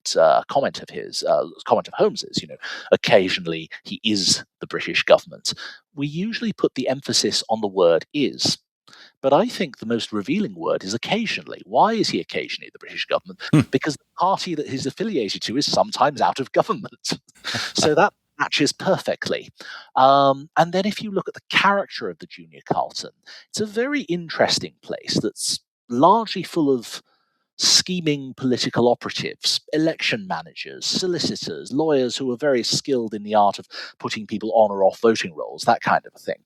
comment of his, comment of Holmes's, occasionally he is the British government, we usually put the emphasis on the word is. But I think the most revealing word is occasionally. Why is he occasionally the British government? Because the party that he's affiliated to is sometimes out of government. So that matches perfectly. And then if you look at the character of the Junior Carlton, it's a very interesting place that's largely full of scheming political operatives, election managers, solicitors, lawyers who were very skilled in the art of putting people on or off voting rolls, that kind of a thing.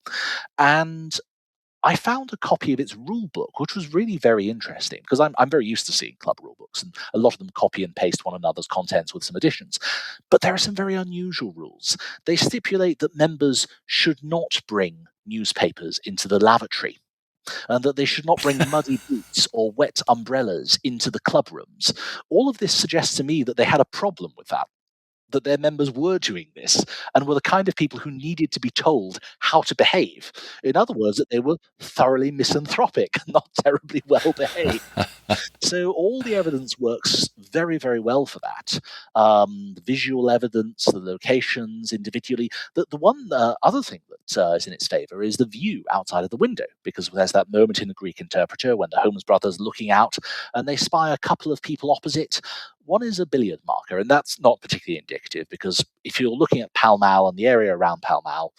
And I found a copy of its rule book, which was really very interesting, because I'm very used to seeing club rule books, and a lot of them copy and paste one another's contents with some additions. But there are some very unusual rules. They stipulate that members should not bring newspapers into the lavatory, and that they should not bring muddy boots or wet umbrellas into the club rooms. All of this suggests to me that they had a problem with that their members were doing this and were the kind of people who needed to be told how to behave. In other words, that they were thoroughly misanthropic, not terribly well behaved. So all the evidence works very, very well for that. The visual evidence, the locations individually. The one other thing that is in its favor is the view outside of the window, because there's that moment in the Greek Interpreter when the Holmes brothers are looking out and they spy a couple of people opposite. One is a billiard marker, and that's not particularly indicative, because if you're looking at Pall Mall and the area around Pall Mall,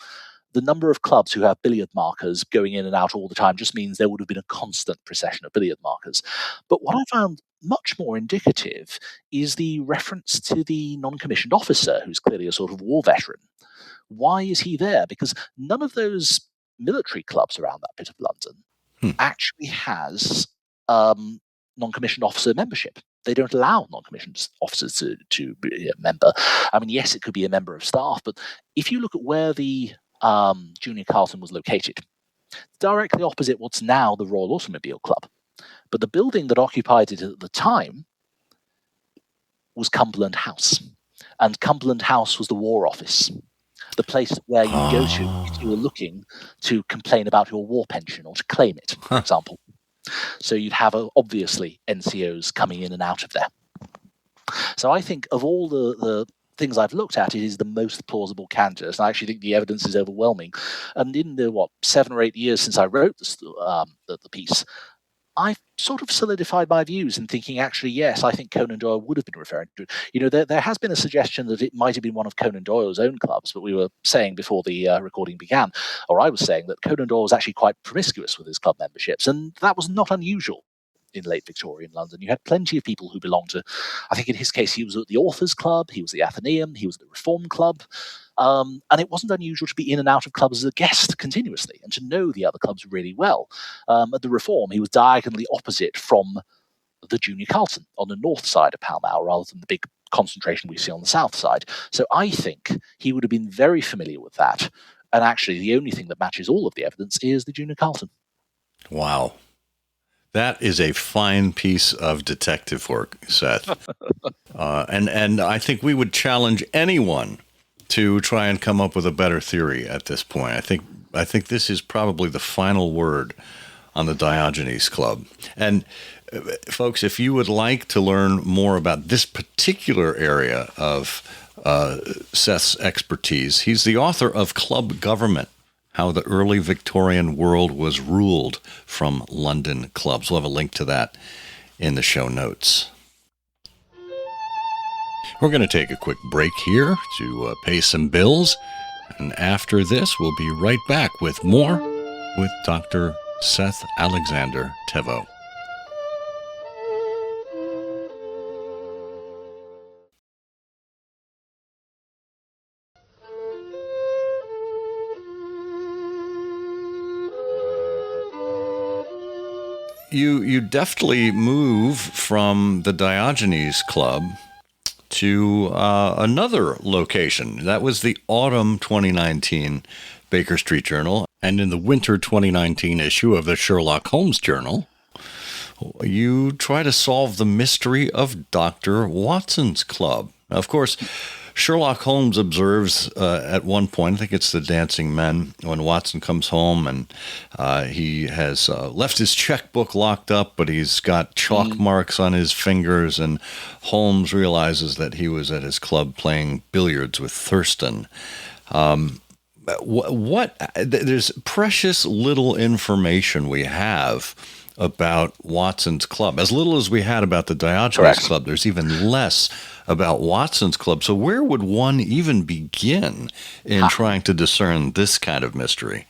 the number of clubs who have billiard markers going in and out all the time just means there would have been a constant procession of billiard markers. But what I found much more indicative is the reference to the non-commissioned officer, who's clearly a sort of war veteran. Why is he there? Because none of those military clubs around that bit of London actually has non-commissioned officer membership. They don't allow non-commissioned officers to be a member. I mean, yes, it could be a member of staff, but if you look at where the Junior Carlton was located, directly opposite what's now the Royal Automobile Club. But the building that occupied it at the time was Cumberland House. And Cumberland House was the War Office, the place where you go to if you were looking to complain about your war pension or to claim it, for example. So you'd have, obviously, NCOs coming in and out of there. So I think of all the things I've looked at, it is the most plausible candidate. And I actually think the evidence is overwhelming. And in the, 7 or 8 years since I wrote the piece, I've sort of solidified my views in thinking, actually, yes, I think Conan Doyle would have been referring to it. There has been a suggestion that it might have been one of Conan Doyle's own clubs, but we were saying before the recording began, or I was saying, that Conan Doyle was actually quite promiscuous with his club memberships, and that was not unusual in late Victorian London. You had plenty of people who belonged to, I think in his case, he was at the Authors Club, he was the Athenaeum, he was at the Reform Club. And it wasn't unusual to be in and out of clubs as a guest continuously and to know the other clubs really well. At the Reform, he was diagonally opposite from the Junior Carlton on the north side of Pall Mall rather than the big concentration we see on the south side. So I think he would have been very familiar with that. And actually, the only thing that matches all of the evidence is the Junior Carlton. Wow. That is a fine piece of detective work, Seth. And I think we would challenge anyone to try and come up with a better theory at this point. I think this is probably the final word on the Diogenes Club. And folks, if you would like to learn more about this particular area of Seth's expertise, he's the author of Club Government: How the Early Victorian World Was Ruled from London Clubs. We'll have a link to that in the show notes. We're going to take a quick break here to pay some bills. And after this, we'll be right back with more with Dr. Seth Alexander Thévoz. You deftly move from the Diogenes Club to another location. That was the autumn 2019 Baker Street Journal. And in the winter 2019 issue of the Sherlock Holmes Journal, you try to solve the mystery of Dr. Watson's Club. Now, of course, Sherlock Holmes observes at one point, I think it's the Dancing Men, when Watson comes home and he has left his checkbook locked up, but he's got chalk marks on his fingers, and Holmes realizes that he was at his club playing billiards with Thurston. There's precious little information we have about Watson's Club. As little as we had about the Diogenes Club, there's even less about Watson's Club. So where would one even begin in trying to discern this kind of mystery?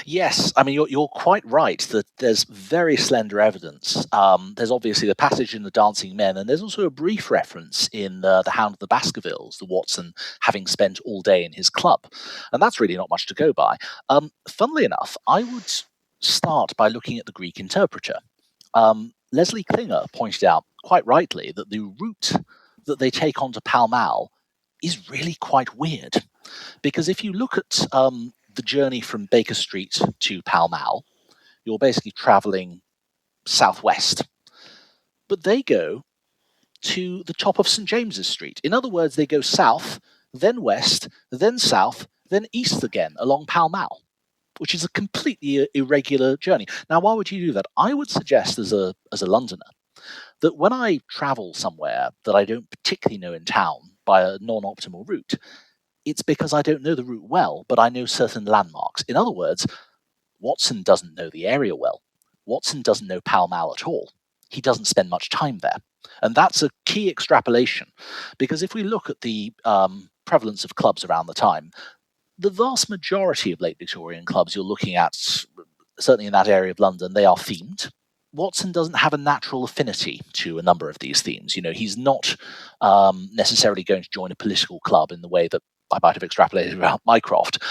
Yes, I mean, you're quite right that there's very slender evidence. There's obviously the passage in The Dancing Men, and there's also a brief reference in The Hound of the Baskervilles, the Watson having spent all day in his club. And that's really not much to go by. Funnily enough, I would start by looking at the Greek interpreter. Leslie Klinger pointed out, quite rightly, that the route that they take onto Pall Mall is really quite weird. Because if you look at the journey from Baker Street to Pall Mall, you're basically traveling southwest. But they go to the top of St. James's Street. In other words, they go south, then west, then south, then east again along Pall Mall, which is a completely irregular journey. Now, why would you do that? I would suggest as a Londoner that when I travel somewhere that I don't particularly know in town by a non-optimal route, it's because I don't know the route well, but I know certain landmarks. In other words, Watson doesn't know the area well. Watson doesn't know Pall Mall at all. He doesn't spend much time there. And that's a key extrapolation, because if we look at the prevalence of clubs around the time, the vast majority of late Victorian clubs you're looking at, certainly in that area of London, they are themed. Watson doesn't have a natural affinity to a number of these themes. You know, he's not necessarily going to join a political club in the way that I might have extrapolated about Mycroft.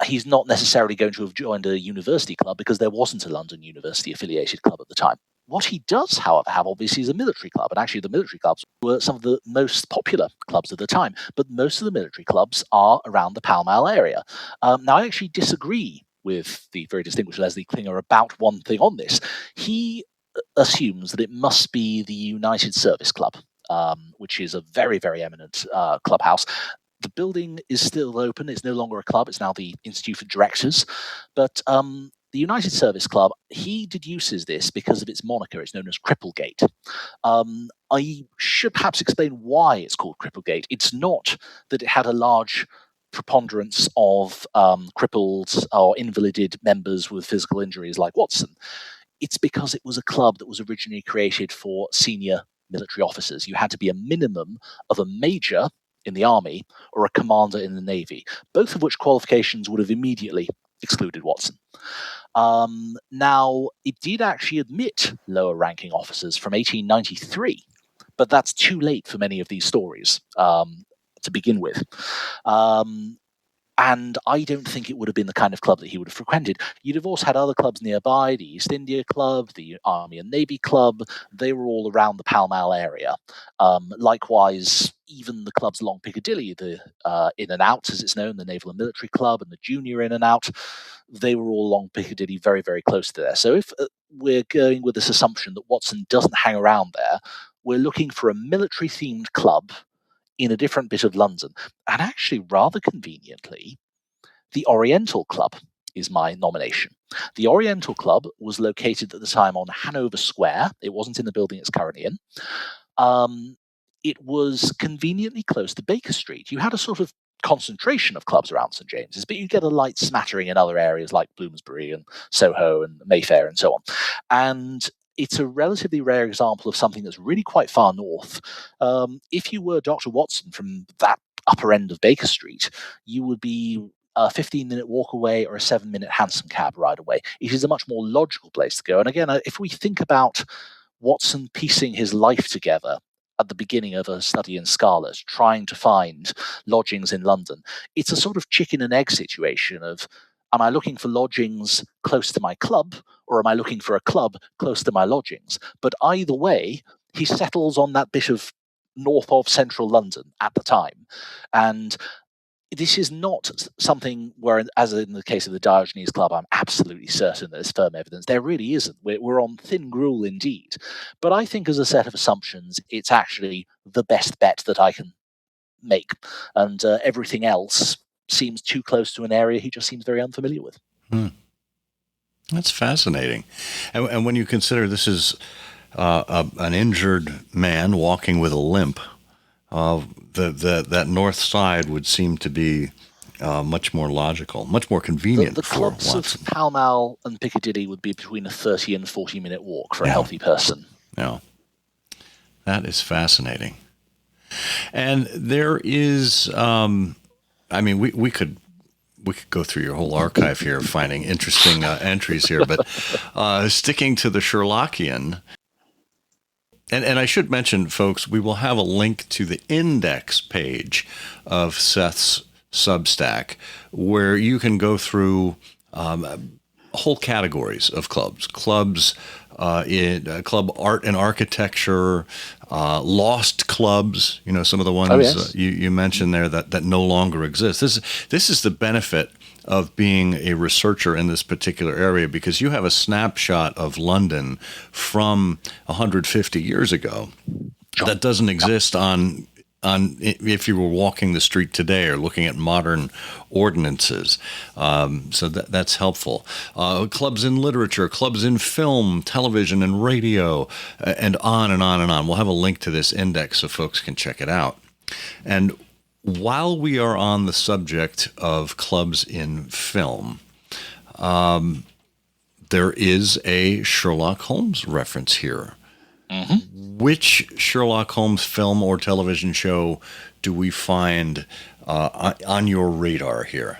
He's not necessarily going to have joined a university club because there wasn't a London University affiliated club at the time. What he does, however, have obviously is a military club, and actually the military clubs were some of the most popular clubs of the time, but most of the military clubs are around the Pall Mall area. Now, I actually disagree with the very distinguished Leslie Klinger about one thing on this. He assumes that it must be the United Service Club, which is a very, very eminent clubhouse. The building is still open. It's no longer a club. It's now the Institute for Directors. But the United Service Club, he deduces this because of its moniker. It's known as Cripplegate. I should perhaps explain why it's called Cripplegate. It's not that it had a large preponderance of crippled or invalided members with physical injuries like Watson. It's because it was a club that was originally created for senior military officers. You had to be a minimum of a major in the army or a commander in the navy, both of which qualifications would have immediately excluded Watson. Now, it did actually admit lower ranking officers from 1893, but that's too late for many of these stories to begin with. And I don't think it would have been the kind of club that he would have frequented. You'd have also had other clubs nearby, the East India Club, the Army and Navy Club. They were all around the Pall Mall area. Likewise, even the clubs along Piccadilly, the In and Out, as it's known, the Naval and Military Club and the Junior In and Out, they were all along Piccadilly, very, very close to there. So if we're going with this assumption that Watson doesn't hang around there, we're looking for a military-themed club in a different bit of London. And actually, rather conveniently, the Oriental Club is my nomination. The Oriental Club was located at the time on Hanover Square. It wasn't in the building it's currently in. It was conveniently close to Baker Street. You had a sort of concentration of clubs around St. James's, but you get a light smattering in other areas like Bloomsbury and Soho and Mayfair and so on. And it's a relatively rare example of something that's really quite far north. If you were Dr. Watson from that upper end of Baker Street, you would be a 15-minute walk away or a 7-minute hansom cab ride away. It is a much more logical place to go. And again, if we think about Watson piecing his life together at the beginning of A Study in Scarlet, trying to find lodgings in London, it's a sort of chicken and egg situation of, am I looking for lodgings close to my club, or am I looking for a club close to my lodgings? But either way, he settles on that bit of north of central London at the time. And this is not something where, as in the case of the Diogenes Club, I'm absolutely certain there's firm evidence. There really isn't. We're on thin gruel indeed. But I think as a set of assumptions, it's actually the best bet that I can make. And everything else seems too close to an area he just seems very unfamiliar with. That's fascinating. And when you consider this is an injured man walking with a limp, that north side would seem to be much more logical, much more convenient the for clubs Watson. of Pall Mall and Piccadilly would be between a 30 and 40-minute walk for a healthy person. Yeah. That is fascinating. And there is, we could we could go through your whole archive here, finding interesting entries here. But sticking to the Sherlockian, and I should mention, folks, we will have a link to the index page of Seth's Substack, where you can go through whole categories of clubs, in club art and architecture, lost clubs, some of the ones you mentioned there that no longer exist. This is the benefit of being a researcher in this particular area, because you have a snapshot of London from 150 years ago that doesn't exist on if you were walking the street today or looking at modern ordinances. So that's helpful. Clubs in literature, clubs in film, television, and radio, and on and on and on. We'll have a link to this index so folks can check it out. And while we are on the subject of clubs in film, there is a Sherlock Holmes reference here. Mm-hmm. Which Sherlock Holmes film or television show do we find on your radar here?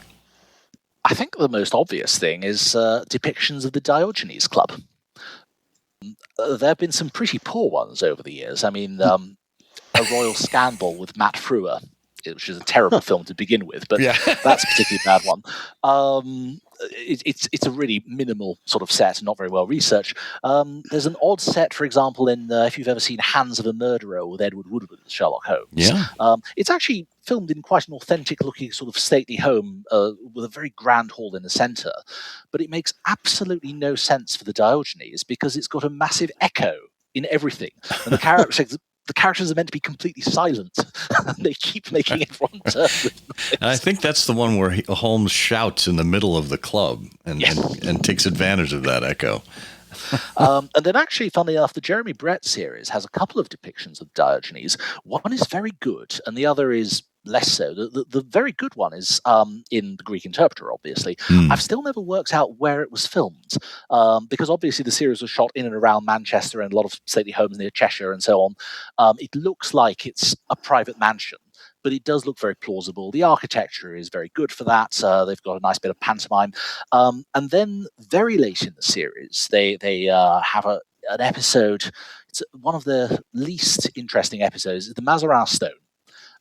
I think the most obvious thing is depictions of the Diogenes Club. There have been some pretty poor ones over the years. I mean, A Royal Scandal with Matt Frewer, which is a terrible film to begin with, but that's a particularly bad one. It's a really minimal sort of set, not very well researched. There's an odd set, for example, in if you've ever seen Hands of a Murderer with Edward Woodward as Sherlock Holmes. Yeah. It's actually filmed in quite an authentic-looking sort of stately home with a very grand hall in the centre, but it makes absolutely no sense for the Diogenes because it's got a massive echo in everything, and the characters are meant to be completely silent. They keep making everyone turn. And I think that's the one where Holmes shouts in the middle of the club and takes advantage of that echo. And then actually, funnily enough, the Jeremy Brett series has a couple of depictions of Diogenes. One is very good, and the other is less so. The very good one is in the Greek Interpreter, obviously. I've still never worked out where it was filmed, because obviously the series was shot in and around Manchester and a lot of stately homes near Cheshire and so on. It looks like it's a private mansion, but it does look very plausible. The architecture is very good for that. They've got a nice bit of pantomime. And then very late in the series, they have an episode. It's one of the least interesting episodes. It's the Mazarin Stone.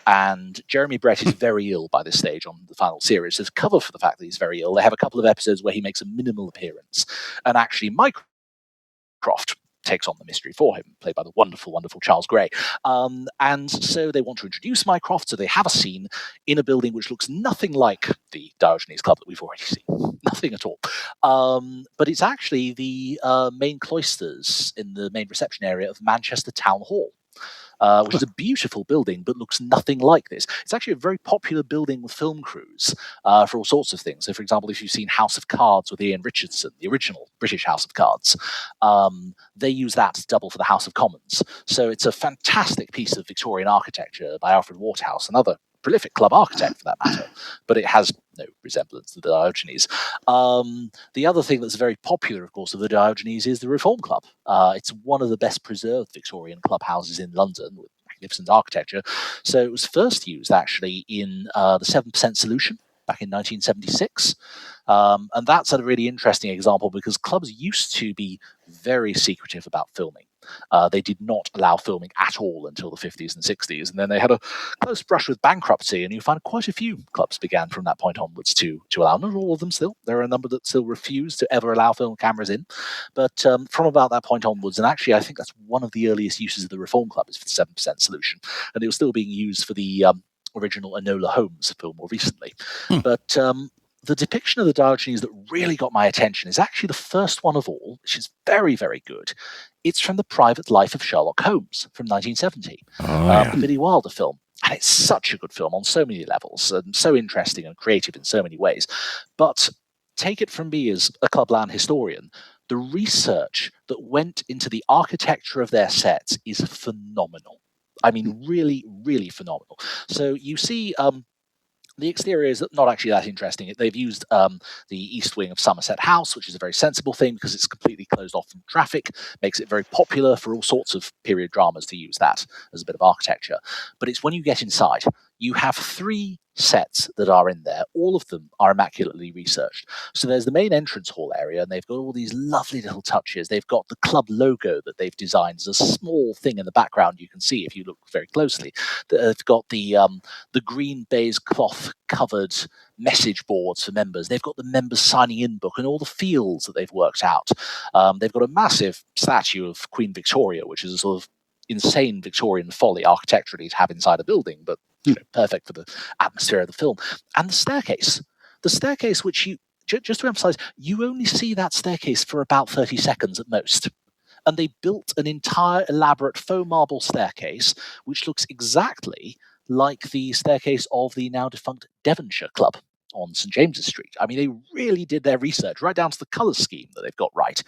And Jeremy Brett is very ill by this stage on the final series. As cover for the fact that he's very ill, they have a couple of episodes where he makes a minimal appearance. And actually, Mycroft takes on the mystery for him, played by the wonderful, wonderful Charles Gray. And so they want to introduce Mycroft, so they have a scene in a building which looks nothing like the Diogenes Club that we've already seen. Nothing at all. But it's actually the main cloisters in the main reception area of Manchester Town Hall. Which is a beautiful building, but looks nothing like this. It's actually a very popular building with film crews for all sorts of things. So, for example, if you've seen House of Cards with Ian Richardson, the original British House of Cards, they use that to double for the House of Commons. So it's a fantastic piece of Victorian architecture by Alfred Waterhouse, another prolific club architect for that matter, but it has no resemblance to the Diogenes. The other thing that's very popular, of course, of the Diogenes is the Reform Club. It's one of the best preserved Victorian clubhouses in London with magnificent architecture. So it was first used actually in the 7% Solution back in 1976. And that's a really interesting example because clubs used to be very secretive about filming. They did not allow filming at all until the 50s and 60s, and then they had a close brush with bankruptcy, and you find quite a few clubs began from that point onwards to allow, not all of them still. There are a number that still refuse to ever allow film cameras in, but from about that point onwards, and actually I think that's one of the earliest uses of the Reform Club is for the 7% Solution, and it was still being used for the original Enola Holmes film more recently. But the depiction of the Diogenes that really got my attention is actually the first one of all, which is very, very good. It's from The Private Life of Sherlock Holmes from 1970, the Billy Wilder film. And it's such a good film on so many levels, and so interesting and creative in so many ways. But take it from me as a Clubland historian, the research that went into the architecture of their sets is phenomenal. I mean, really, really phenomenal. So you see the exterior is not actually that interesting. They've used the east wing of Somerset House, which is a very sensible thing because it's completely closed off from traffic, makes it very popular for all sorts of period dramas to use that as a bit of architecture. But it's when you get inside, you have 3 sets that are in there. All of them are immaculately researched. So there's the main entrance hall area, and they've got all these lovely little touches. They've got the club logo that they've designed as a small thing in the background you can see if you look very closely. They've got the green baize cloth covered message boards for members. They've got the members signing in book and all the fields that they've worked out. They've got a massive statue of Queen Victoria, which is a sort of insane Victorian folly architecturally to have inside a building, but perfect for the atmosphere of the film. And the staircase, which you, just to emphasize, you only see that staircase for about 30 seconds at most. And they built an entire elaborate faux marble staircase, which looks exactly like the staircase of the now defunct Devonshire Club on St. James's Street. I mean, they really did their research right down to the colour scheme that they've got right.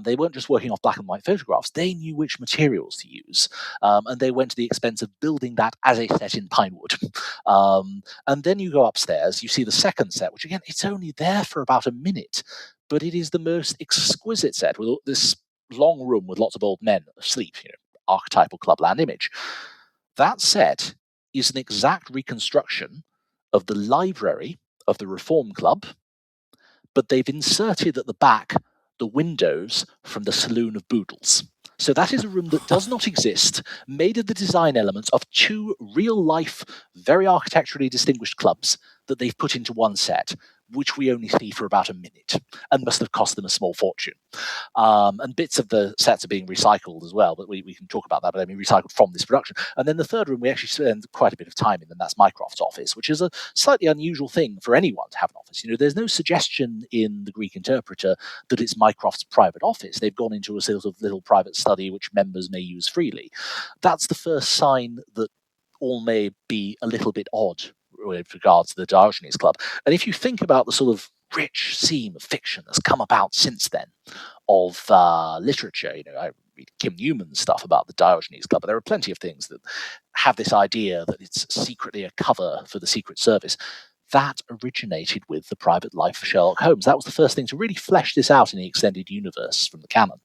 They weren't just working off black and white photographs. They knew which materials to use. And they went to the expense of building that as a set in Pinewood. And then you go upstairs, you see the second set, which again, it's only there for about a minute, but it is the most exquisite set with this long room with lots of old men asleep, archetypal Clubland image. That set is an exact reconstruction of the library of the Reform Club, but they've inserted at the back the windows from the Saloon of Boodles. So that is a room that does not exist, made of the design elements of 2 real-life, very architecturally distinguished clubs that they've put into one set, which we only see for about a minute and must have cost them a small fortune. And bits of the sets are being recycled as well, but we can talk about that, but I mean recycled from this production. And then the third room we actually spend quite a bit of time in, and that's Mycroft's office, which is a slightly unusual thing for anyone to have an office. There's no suggestion in the Greek interpreter that it's Mycroft's private office. They've gone into a sort of little private study which members may use freely. That's the first sign that all may be a little bit odd with regards to the Diogenes Club. And if you think about the sort of rich seam of fiction that's come about since then of literature, I read Kim Newman's stuff about the Diogenes Club, but there are plenty of things that have this idea that it's secretly a cover for the Secret Service. That originated with the private life of Sherlock Holmes. That was the first thing to really flesh this out in the extended universe from the canon.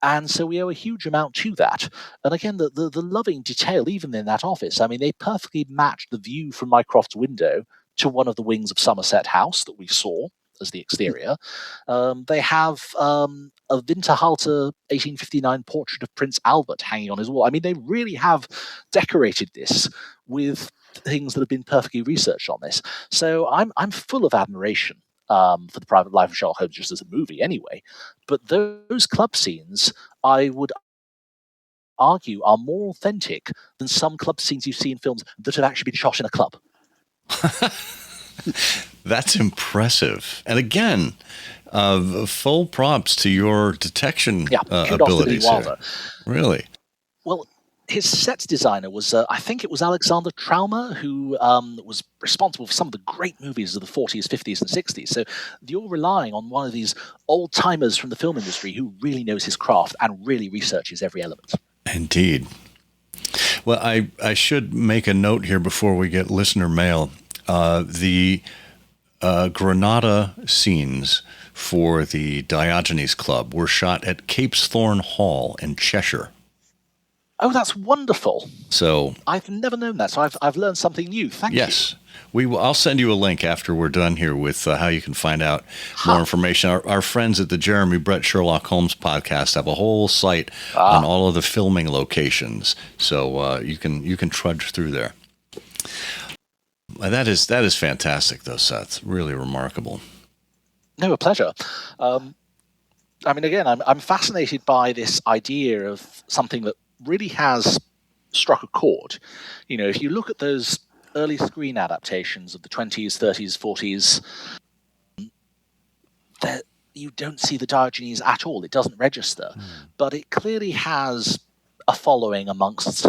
And so we owe a huge amount to that. And again, the loving detail, even in that office, I mean, they perfectly matched the view from Mycroft's window to one of the wings of Somerset House that we saw as the exterior. They have a Winterhalter 1859 portrait of Prince Albert hanging on his wall. I mean, they really have decorated this with things that have been perfectly researched on this. So I'm full of admiration for the private life of Sherlock Holmes just as a movie anyway. But those club scenes, I would argue, are more authentic than some club scenes you see in films that have actually been shot in a club. That's impressive. And again, full props to your detection abilities here. Really? Well, his set designer was, I think it was Alexander Traumer, who was responsible for some of the great movies of the 40s, 50s, and 60s. So you're relying on one of these old-timers from the film industry who really knows his craft and really researches every element. Indeed. Well, I should make a note here before we get listener mail. The Granada scenes for the Diogenes Club were shot at Capesthorne Hall in Cheshire. Oh, that's wonderful. So I've never known that, so I've learned something new. Thank you. Yes. I'll send you a link after we're done here with how you can find out more information. Our friends at the Jeremy Brett Sherlock Holmes podcast have a whole site on all of the filming locations, so you can trudge through there. That is fantastic, though, Seth. Really remarkable. No, a pleasure. I mean, again, I'm fascinated by this idea of something that really has struck a chord. If you look at those early screen adaptations of the 20s, 30s, 40s, that you don't see the Diogenes at all. It doesn't register. But it clearly has a following amongst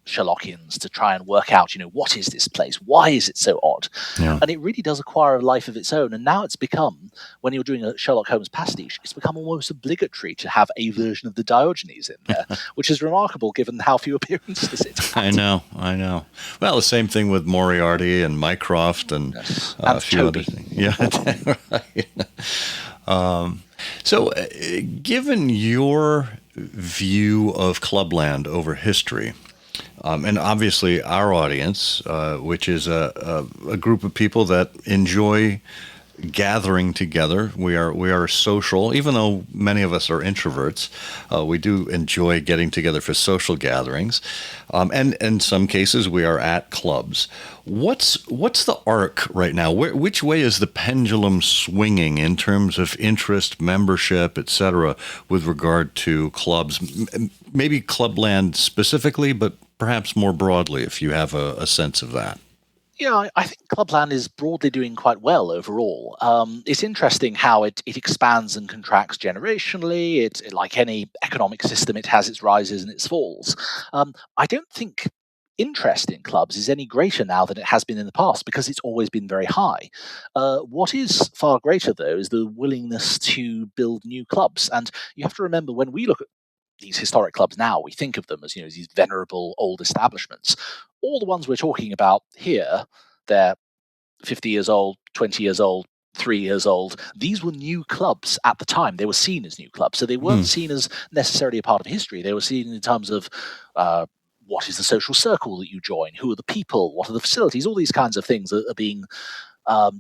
Sherlockians to try and work out, what is this place? Why is it so odd? Yeah. And it really does acquire a life of its own. And now it's become, when you're doing a Sherlock Holmes pastiche, it's become almost obligatory to have a version of the Diogenes in there, which is remarkable given how few appearances it had. I know. Well, the same thing with Moriarty and Mycroft and a few Toby. other things. Yeah, right. So, given your view of Clubland over history, And obviously our audience, which is a group of people that enjoy gathering together. We are social, even though many of us are introverts. We do enjoy getting together for social gatherings, and in some cases we are at clubs. What's the arc right now? Which way is the pendulum swinging in terms of interest, membership, etc., with regard to clubs? Maybe Clubland specifically, but perhaps more broadly, if you have a sense of that. Yeah, I think Clubland is broadly doing quite well overall. It's interesting how it expands and contracts generationally. It, like any economic system, it has its rises and its falls. I don't think interest in clubs is any greater now than it has been in the past because it's always been very high. What is far greater, though, is the willingness to build new clubs. And you have to remember, when we look at these historic clubs now, we think of them as, these venerable old establishments. All the ones we're talking about here, they're 50 years old, 20 years old, 3 years old. These were new clubs at the time. They were seen as new clubs. So they weren't seen as necessarily a part of history. They were seen in terms of what is the social circle that you join? Who are the people? What are the facilities? All these kinds of things are being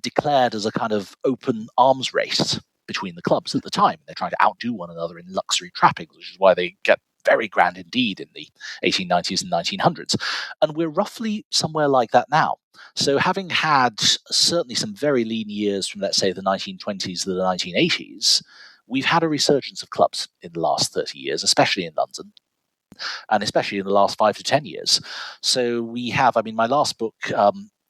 declared as a kind of open arms race between the clubs at the time. They're trying to outdo one another in luxury trappings, which is why they get very grand indeed in the 1890s and 1900s. And we're roughly somewhere like that now. So having had certainly some very lean years from, let's say, the 1920s to the 1980s, we've had a resurgence of clubs in the last 30 years, especially in London, and especially in the last 5 to 10 years. So we have, my last book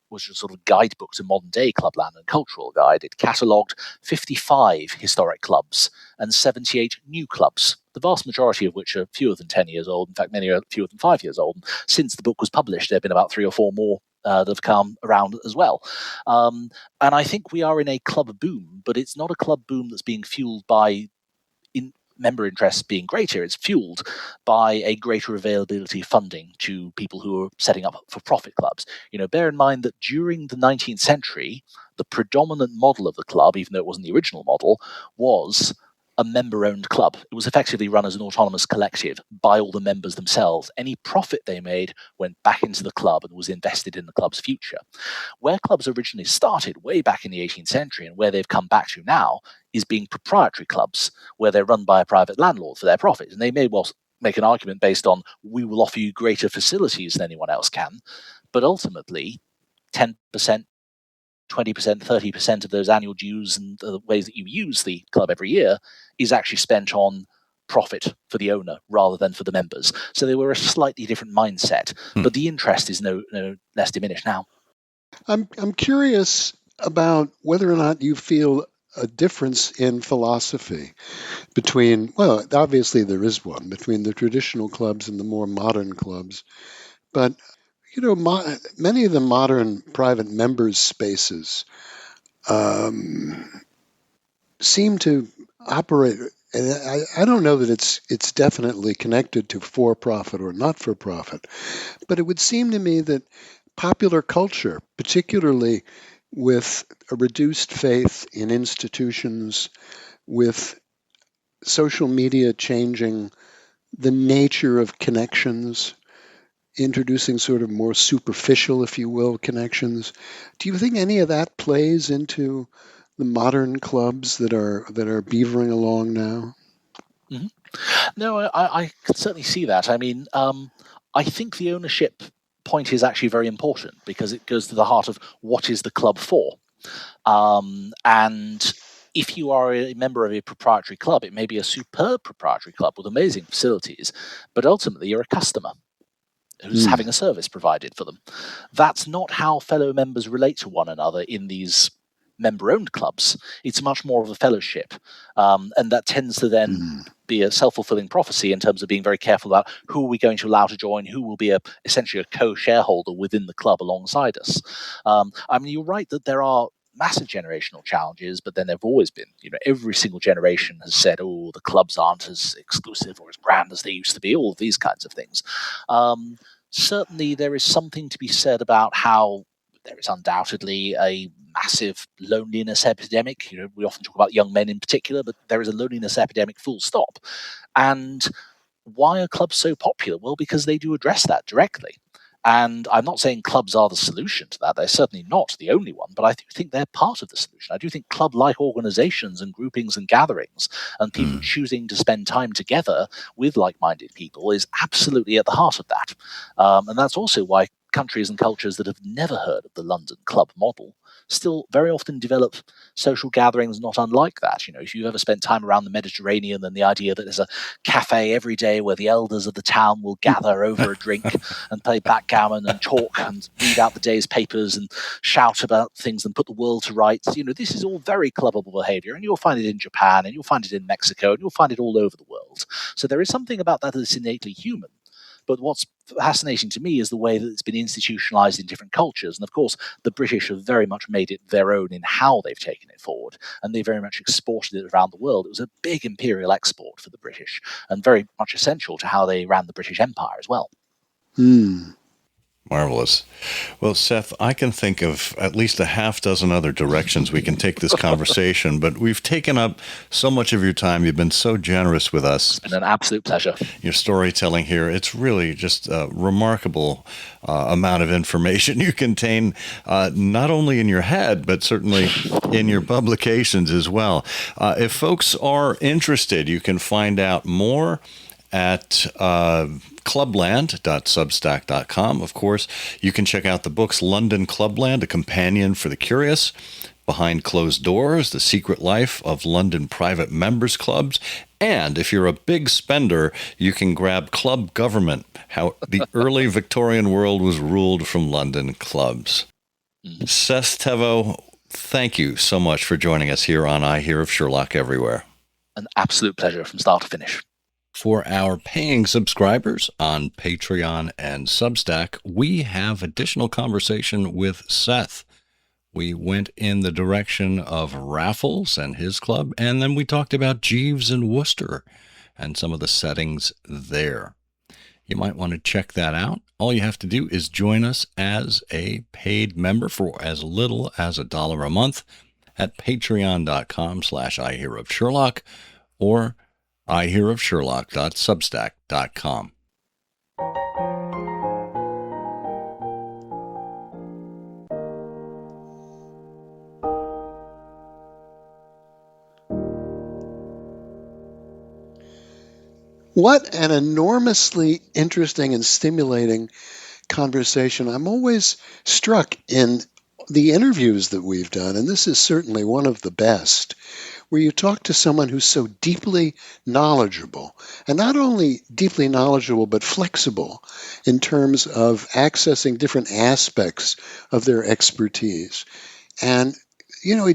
was a sort of guidebook to modern day Clubland and cultural guide. It catalogued 55 historic clubs and 78 new clubs, the vast majority of which are fewer than 10 years old. In fact, many are fewer than 5 years old. Since the book was published, there have been about 3 or 4 more that have come around as well. And I think we are in a club boom, but it's not a club boom that's being fueled by member interest being greater. It's fueled by a greater availability of funding to people who are setting up for profit clubs. Bear in mind that during the 19th century, the predominant model of the club, even though it wasn't the original model, was a member-owned club. It was effectively run as an autonomous collective by all the members themselves. Any profit they made went back into the club and was invested in the club's future. Where clubs originally started, way back in the 18th century, and where they've come back to now, is being proprietary clubs, where they're run by a private landlord for their profit. And they may well make an argument based on, we will offer you greater facilities than anyone else can, but ultimately 10%, 20%, 30% of those annual dues and the ways that you use the club every year is actually spent on profit for the owner rather than for the members. So they were a slightly different mindset, but the interest is no less diminished now. I'm curious about whether or not you feel a difference in philosophy between, well, obviously there is one, between the traditional clubs and the more modern clubs. But, many of the modern private members' spaces seem to operate, and I don't know that it's definitely connected to for-profit or not-for-profit, but it would seem to me that popular culture, particularly with a reduced faith in institutions, with social media changing the nature of connections, introducing sort of more superficial, if you will, connections. Do you think any of that plays into the modern clubs that are beavering along now? Mm-hmm. No, I can certainly see that. I think the ownership point is actually very important because it goes to the heart of what is the club for. And if you are a member of a proprietary club, it may be a superb proprietary club with amazing facilities, but ultimately you're a customer who's having a service provided for them. That's not how fellow members relate to one another in these member-owned clubs. It's much more of a fellowship, and that tends to then be a self-fulfilling prophecy in terms of being very careful about who are we going to allow to join, who will be essentially a co-shareholder within the club alongside us. You're right that there are massive generational challenges, but then there have always been, every single generation has said, oh, the clubs aren't as exclusive or as grand as they used to be, all of these kinds of things. Certainly there is something to be said about how there is undoubtedly a massive loneliness epidemic. We often talk about young men in particular, but there is a loneliness epidemic full stop. And why are clubs so popular? Well, because they do address that directly. And I'm not saying clubs are the solution to that. They're certainly not the only one, but I do think they're part of the solution. I do think club-like organizations and groupings and gatherings and people choosing to spend time together with like-minded people is absolutely at the heart of that. And that's also why countries and cultures that have never heard of the London club model still very often develop social gatherings not unlike that. You know, if you've ever spent time around the Mediterranean, then the idea that there's a cafe every day where the elders of the town will gather over a drink and play backgammon and talk and read out the day's papers and shout about things and put the world to rights. You know, this is all very clubbable behavior, and you'll find it in Japan, and you'll find it in Mexico, and you'll find it all over the world. So there is something about that that's innately human. But what's fascinating to me is the way that it's been institutionalized in different cultures. And of course, the British have very much made it their own in how they've taken it forward. And they very much exported it around the world. It was a big imperial export for the British and very much essential to how they ran the British Empire as well. Marvelous. Well, Seth, I can think of at least a half dozen other directions we can take this conversation, but we've taken up so much of your time. You've been so generous with us. It's been an absolute pleasure. Your storytelling here, it's really just a remarkable amount of information you contain, not only in your head, but certainly in your publications as well. If folks are interested, you can find out more at clubland.substack.com. Of course, you can check out the books London Clubland, A Companion for the Curious, Behind Closed Doors, The Secret Life of London Private Members Clubs, and if you're a big spender, you can grab Club Government, How the Early Victorian World Was Ruled from London Clubs. Seth Thévoz, thank you so much for joining us here on I Hear of Sherlock Everywhere. An absolute pleasure from start to finish. For our paying subscribers on Patreon and Substack, we have additional conversation with Seth. We went in the direction of Raffles and his club, and then we talked about Jeeves and Worcester and some of the settings there. You might want to check that out. All you have to do is join us as a paid member for as little as $1 a month at patreon.com/IHearOfSherlock or ihearofsherlock.substack.com. What an enormously interesting and stimulating conversation. I'm always struck in the interviews that we've done, and this is certainly one of the best, where you talk to someone who's so deeply knowledgeable, and not only deeply knowledgeable, but flexible in terms of accessing different aspects of their expertise. And, you know,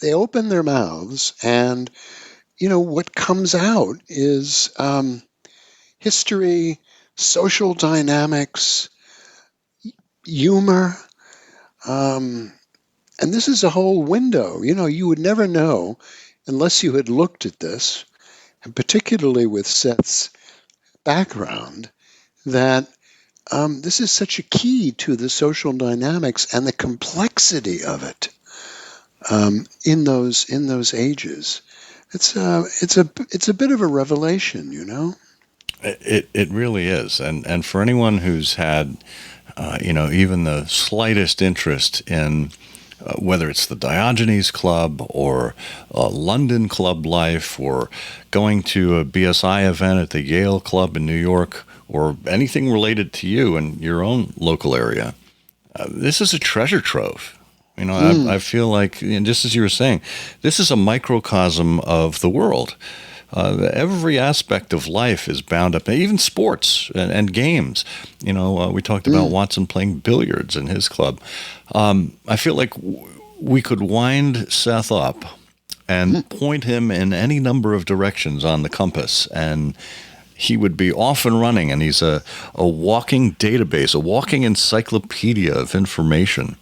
they open their mouths, and, you know, what comes out is history, social dynamics, humor, and this is a whole window. You know, you would never know unless you had looked at this, and particularly with Seth's background, that this is such a key to the social dynamics and the complexity of it in those ages. It's a bit of a revelation, you know. It really is, and for anyone who's had even the slightest interest in whether it's the Diogenes Club or London Club life or going to a BSI event at the Yale Club in New York or anything related to you in your own local area, this is a treasure trove. You know, I feel like, just as you were saying, this is a microcosm of the world. Every aspect of life is bound up, even sports and games. You know, we talked about Watson playing billiards in his club. I feel like we could wind Seth up and point him in any number of directions on the compass, and he would be off and running, and he's a walking database, a walking encyclopedia of information,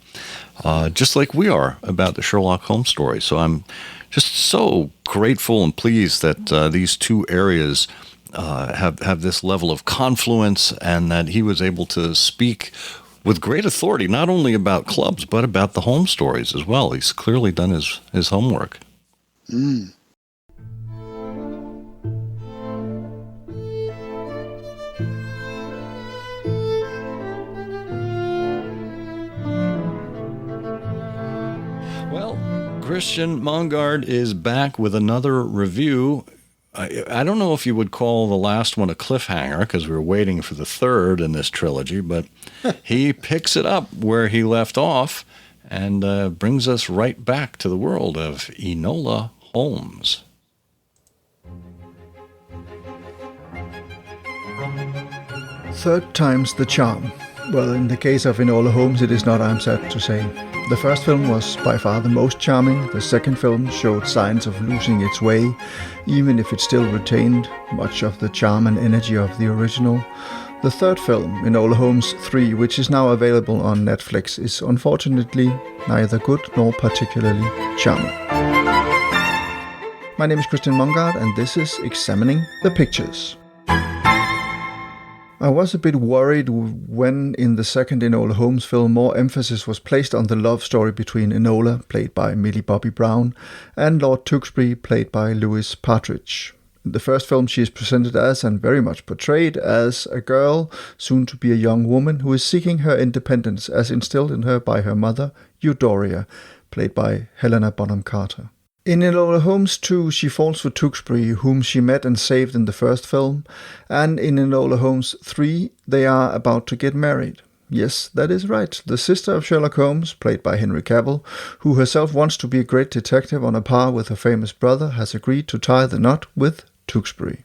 just like we are about the Sherlock Holmes story. So I'm just so grateful and pleased that these two areas have this level of confluence, and that he was able to speak with great authority, not only about clubs, but about the Holmes stories as well. He's clearly done his homework. Christian Monggaard is back with another review. I don't know if you would call the last one a cliffhanger, because we were waiting for the third in this trilogy, but he picks it up where he left off and brings us right back to the world of Enola Holmes. Third time's the charm. Well, in the case of Enola Holmes, it is not, I'm sad to say. The first film was by far the most charming. The second film showed signs of losing its way, even if it still retained much of the charm and energy of the original. The third film, Enola Holmes 3, which is now available on Netflix, is unfortunately neither good nor particularly charming. My name is Christian Monggaard, and this is Examining the Pictures. I was a bit worried when, in the second Enola Holmes film, more emphasis was placed on the love story between Enola, played by Millie Bobby Brown, and Lord Tewkesbury, played by Louis Partridge. In the first film, she is presented as, and very much portrayed as, a girl, soon to be a young woman, who is seeking her independence as instilled in her by her mother, Eudora, played by Helena Bonham Carter. In Enola Holmes 2, she falls for Tewkesbury, whom she met and saved in the first film, and in Enola Holmes 3, they are about to get married. Yes, that is right. The sister of Sherlock Holmes, played by Henry Cavill, who herself wants to be a great detective on a par with her famous brother, has agreed to tie the knot with Tewkesbury.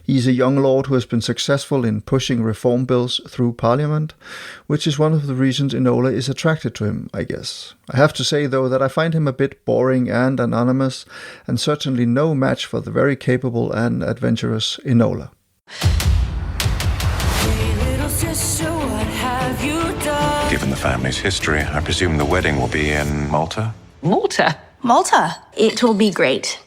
He is a young lord who has been successful in pushing reform bills through Parliament, which is one of the reasons Enola is attracted to him, I guess. I have to say, though, that I find him a bit boring and anonymous, and certainly no match for the very capable and adventurous Enola. Given the family's history, I presume the wedding will be in Malta? Malta? Malta. It will be great.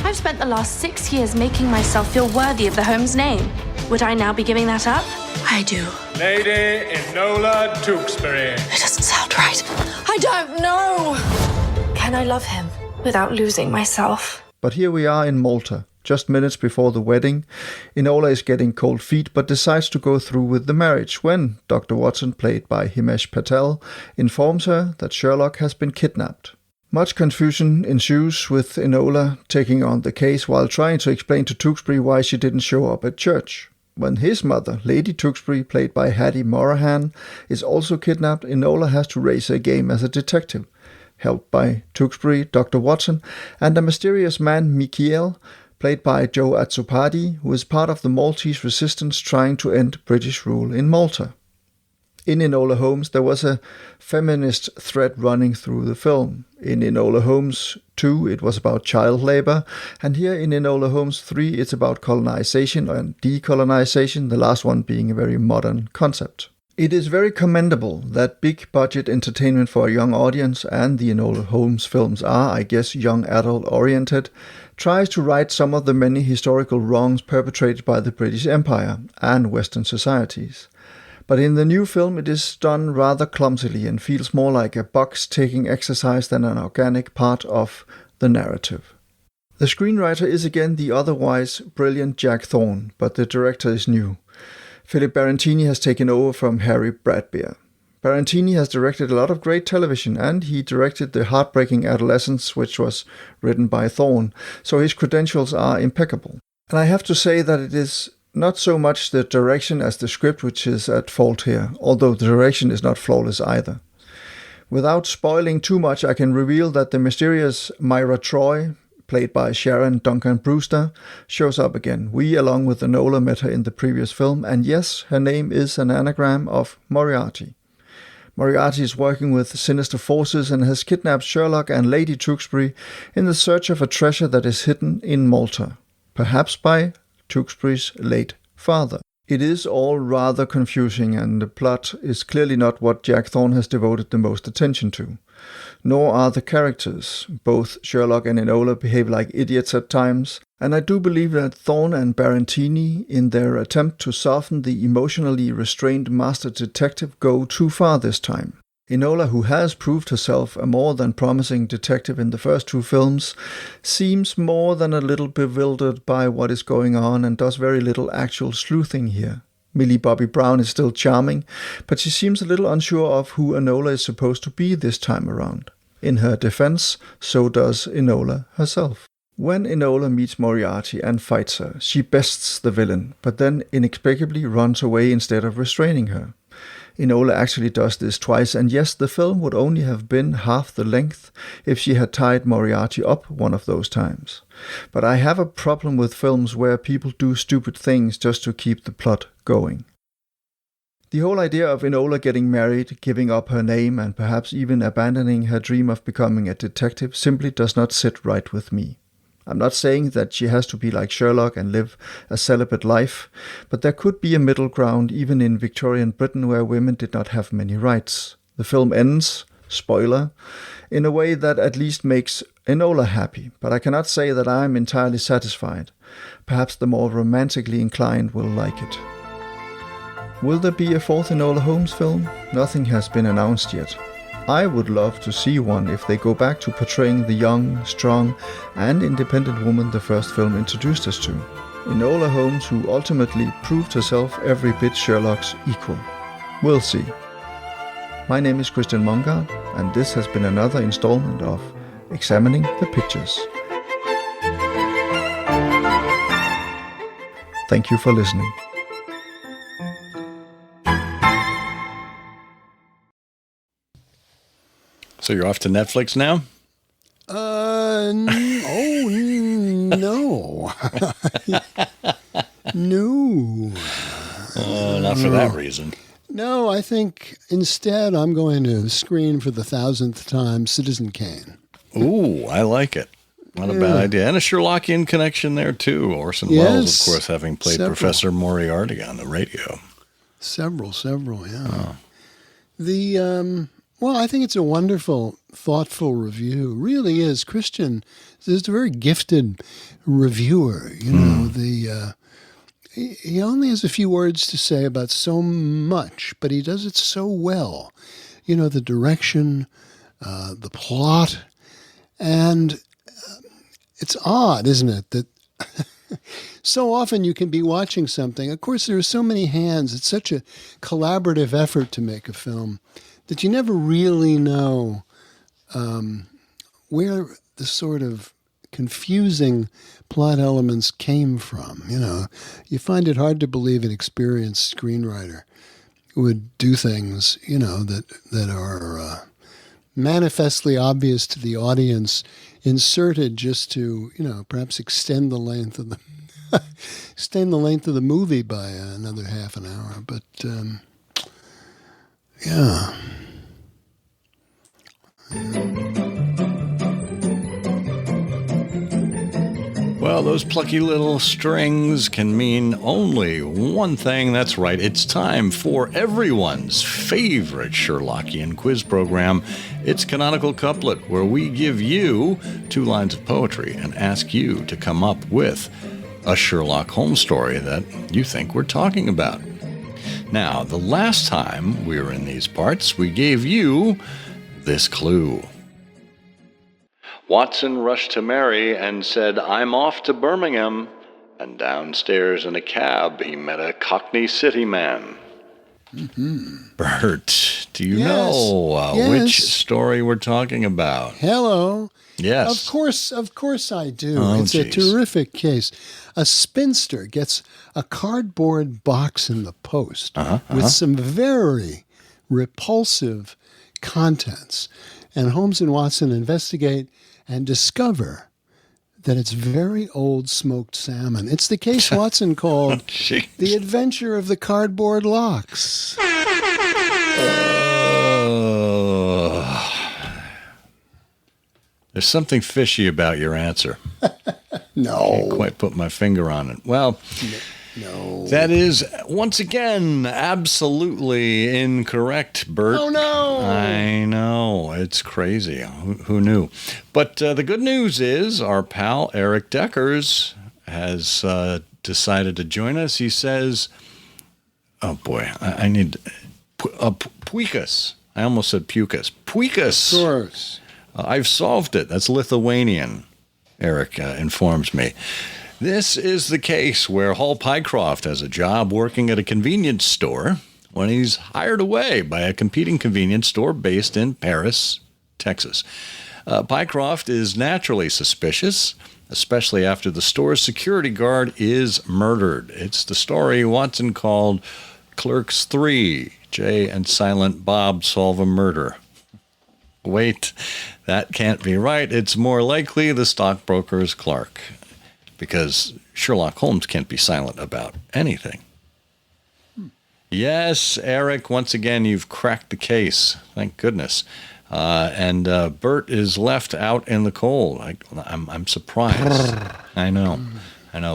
I've spent the last 6 years making myself feel worthy of the Holmes name. Would I now be giving that up? I do. Lady Enola Tewkesbury. It doesn't sound right. I don't know. Can I love him without losing myself? But here we are in Malta. Just minutes before the wedding, Enola is getting cold feet but decides to go through with the marriage when Dr. Watson, played by Himesh Patel, informs her that Sherlock has been kidnapped. Much confusion ensues with Enola taking on the case while trying to explain to Tewkesbury why she didn't show up at church. When his mother, Lady Tewkesbury, played by Hattie Morahan, is also kidnapped, Enola has to raise her game as a detective, helped by Tewkesbury, Dr. Watson, and a mysterious man, Michiel, played by Joe Azzopardi, who is part of the Maltese resistance trying to end British rule in Malta. In Enola Holmes, there was a feminist thread running through the film. In Enola Holmes 2, it was about child labor, and here in Enola Holmes 3, it's about colonization and decolonization, the last one being a very modern concept. It is very commendable that big-budget entertainment for a young audience, and the Enola Holmes films are, I guess, young adult-oriented, tries to right some of the many historical wrongs perpetrated by the British Empire and Western societies. But in the new film it is done rather clumsily and feels more like a box-taking exercise than an organic part of the narrative. The screenwriter is again the otherwise brilliant Jack Thorne, but the director is new. Philip Barantini has taken over from Harry Bradbeer. Barantini has directed a lot of great television, and he directed The Heartbreaking Adolescence, which was written by Thorne, so his credentials are impeccable. And I have to say that it is not so much the direction as the script which is at fault here, although the direction is not flawless either. Without spoiling too much, I can reveal that the mysterious Myra Troy, played by Sharon Duncan Brewster, shows up again. We, along with Enola, met her in the previous film, and yes, her name is an anagram of Moriarty. Moriarty is working with sinister forces and has kidnapped Sherlock and Lady Tewkesbury in the search of a treasure that is hidden in Malta, perhaps by Tewkesbury's late father. It is all rather confusing, and the plot is clearly not what Jack Thorne has devoted the most attention to. Nor are the characters. Both Sherlock and Enola behave like idiots at times, and I do believe that Thorne and Barantini, in their attempt to soften the emotionally restrained master detective, go too far this time. Enola, who has proved herself a more than promising detective in the first two films, seems more than a little bewildered by what is going on and does very little actual sleuthing here. Millie Bobby Brown is still charming, but she seems a little unsure of who Enola is supposed to be this time around. In her defense, so does Enola herself. When Enola meets Moriarty and fights her, she bests the villain, but then inexplicably runs away instead of restraining her. Enola actually does this twice, and yes, the film would only have been half the length if she had tied Moriarty up one of those times. But I have a problem with films where people do stupid things just to keep the plot going. The whole idea of Enola getting married, giving up her name, and perhaps even abandoning her dream of becoming a detective simply does not sit right with me. I'm not saying that she has to be like Sherlock and live a celibate life, but there could be a middle ground even in Victorian Britain where women did not have many rights. The film ends, spoiler, in a way that at least makes Enola happy, but I cannot say that I am entirely satisfied. Perhaps the more romantically inclined will like it. Will there be a fourth Enola Holmes film? Nothing has been announced yet. I would love to see one if they go back to portraying the young, strong, and independent woman the first film introduced us to. Enola Holmes, who ultimately proved herself every bit Sherlock's equal. We'll see. My name is Christian Monggaard, and this has been another installment of Examining the Pictures. Thank you for listening. So you're off to Netflix now? No. No. Not for that reason. No, I think instead I'm going to screen for the 1000th time Citizen Kane. Ooh, I like it. Not a bad idea. And a Sherlockian connection there, too. Orson Welles, of course, having played Professor Moriarty on the radio. Several, yeah. Oh. Well, I think it's a wonderful, thoughtful review. It really is. Christian is a very gifted reviewer. You know, he only has a few words to say about so much, but he does it so well. You know, the direction, the plot, and it's odd, isn't it, that so often you can be watching something. Of course, there are so many hands. It's such a collaborative effort to make a film that you never really know where the sort of confusing plot elements came from. You know, you find it hard to believe an experienced screenwriter would do things, you know, that are manifestly obvious to the audience, inserted just to, you know, perhaps extend the length of the movie by another half an hour. But yeah. Well, those plucky little strings can mean only one thing. That's right. It's time for everyone's favorite Sherlockian quiz program. It's Canonical Couplet, where we give you 2 lines of poetry and ask you to come up with a Sherlock Holmes story that you think we're talking about. Now, the last time we were in these parts, we gave you this clue. Watson rushed to Mary and said, "I'm off to Birmingham." And downstairs in a cab, he met a Cockney City man. Mm-hmm. Bert, do you know which story we're talking about? Hello. Yes. Of course I do. Oh, it's a terrific case. A spinster gets a cardboard box in the post with some very repulsive contents. And Holmes and Watson investigate and discover that it's very old smoked salmon. It's the case Watson called The Adventure of the Cardboard Locks. There's something fishy about your answer. No. Can't quite put my finger on it. Well, no. That is, once again, absolutely incorrect, Bert. Oh, no. I know. It's crazy. Who knew? But the good news is our pal Eric Deckers has decided to join us. He says, oh, boy, I need Puikas. I almost said Pukas. Puikas. Of course. I've solved it. That's Lithuanian, Eric informs me. This is the case where Hall Pycroft has a job working at a convenience store when he's hired away by a competing convenience store based in Paris, Texas. Pycroft is naturally suspicious, especially after the store's security guard is murdered. It's the story Watson called Clerks 3, Jay and Silent Bob Solve a Murder. Wait, that can't be right. It's more likely the stockbroker's Clark, because Sherlock Holmes can't be silent about anything. Yes, Eric, once again, you've cracked the case. Thank goodness. And Bert is left out in the cold. I'm surprised. I know.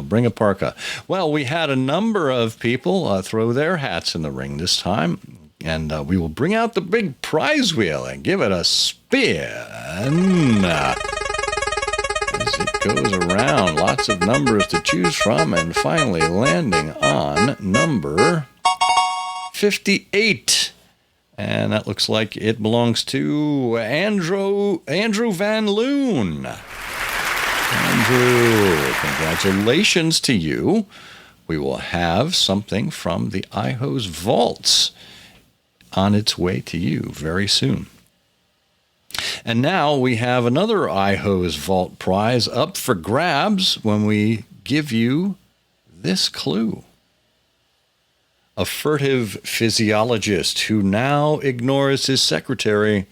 Bring a parka. Well, we had a number of people throw their hats in the ring this time. And we will bring out the big prize wheel and give it a spin. As it goes around, lots of numbers to choose from, and finally landing on number 58. And that looks like it belongs to Andrew Van Loon. Andrew, congratulations to you. We will have something from the IHOSE vaults on its way to you very soon. And now we have another IHOSE vault prize up for grabs when we give you this clue. A furtive physiologist who now ignores his secretary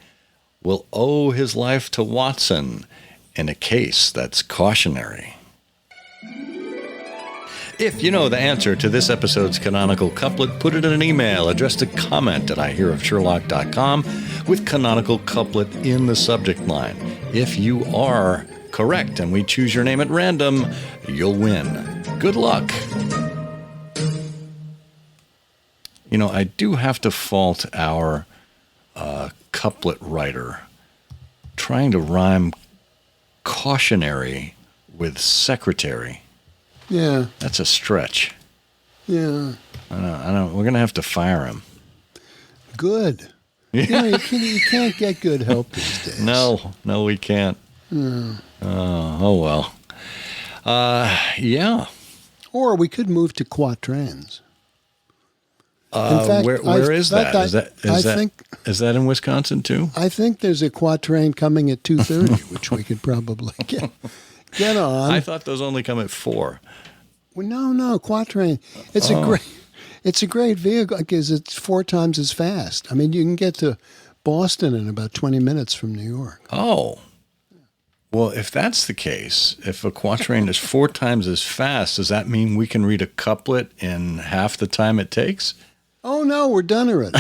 will owe his life to Watson in a case that's cautionary. If you know the answer to this episode's canonical couplet, put it in an email addressed to comment@ihearofsherlock.com with canonical couplet in the subject line. If you are correct and we choose your name at random, you'll win. Good luck. You know, I do have to fault our couplet writer trying to rhyme cautionary with secretary. Yeah. That's a stretch. Yeah. I don't. We're going to have to fire him. Good. Yeah. You can't get good help these days. No, we can't. Oh, well. Yeah. Or we could move to quatrains. In fact, where is that? Is that in Wisconsin too? I think there's a quatrain coming at 2:30, which we could probably get on. I thought those only come at 4. Well, no, quatrain. It's a great vehicle because it's 4 times as fast. I mean, you can get to Boston in about 20 minutes from New York. Oh. Well, if that's the case, if a quatrain is 4 times as fast, does that mean we can read a couplet in half the time it takes? Oh, no, we're done already.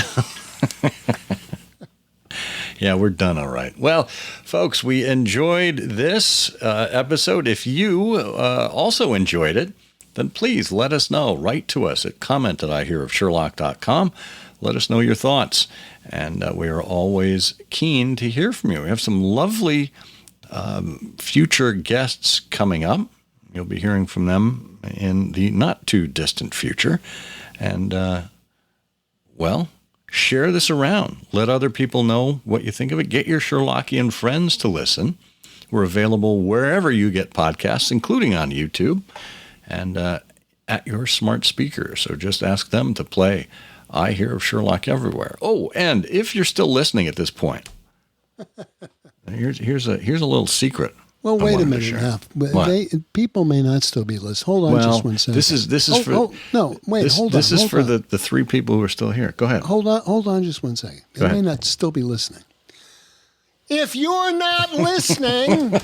Yeah, we're done all right. Well, folks, we enjoyed this episode. If you also enjoyed it, then please let us know. Write to us at comment@ihearofsherlock.com. Let us know your thoughts. And we are always keen to hear from you. We have some lovely future guests coming up. You'll be hearing from them in the not too distant future. And, well, share this around. Let other people know what you think of it. Get your Sherlockian friends to listen. We're available wherever you get podcasts, including on YouTube and at your smart speaker. So just ask them to play I Hear of Sherlock everywhere. Oh, and if you're still listening at this point, here's a little secret. Well, wait a minute now. People may not still be listening. Hold on just one second. This is for hold on. This is for the 3 people who are still here. Go ahead. Hold on just one second. They may not still be listening. If you're not listening.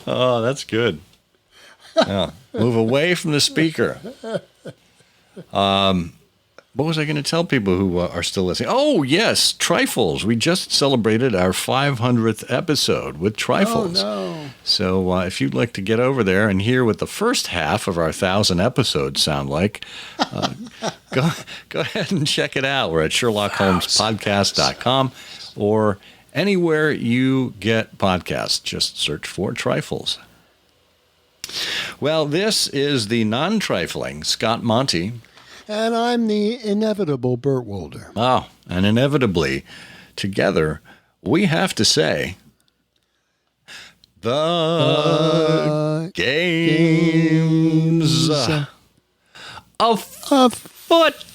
Oh, that's good. Yeah. Move away from the speaker. What was I going to tell people who are still listening? Oh, yes, Trifles. We just celebrated our 500th episode with Trifles. Oh, no. So if you'd like to get over there and hear what the first half of our 1,000 episodes sound like, go ahead and check it out. We're at SherlockHolmesPodcast.com or anywhere you get podcasts. Just search for Trifles. Well, this is the non-trifling Scott Monty. And I'm the inevitable Burt Wolder. Oh, and inevitably, together, we have to say, The games of foot.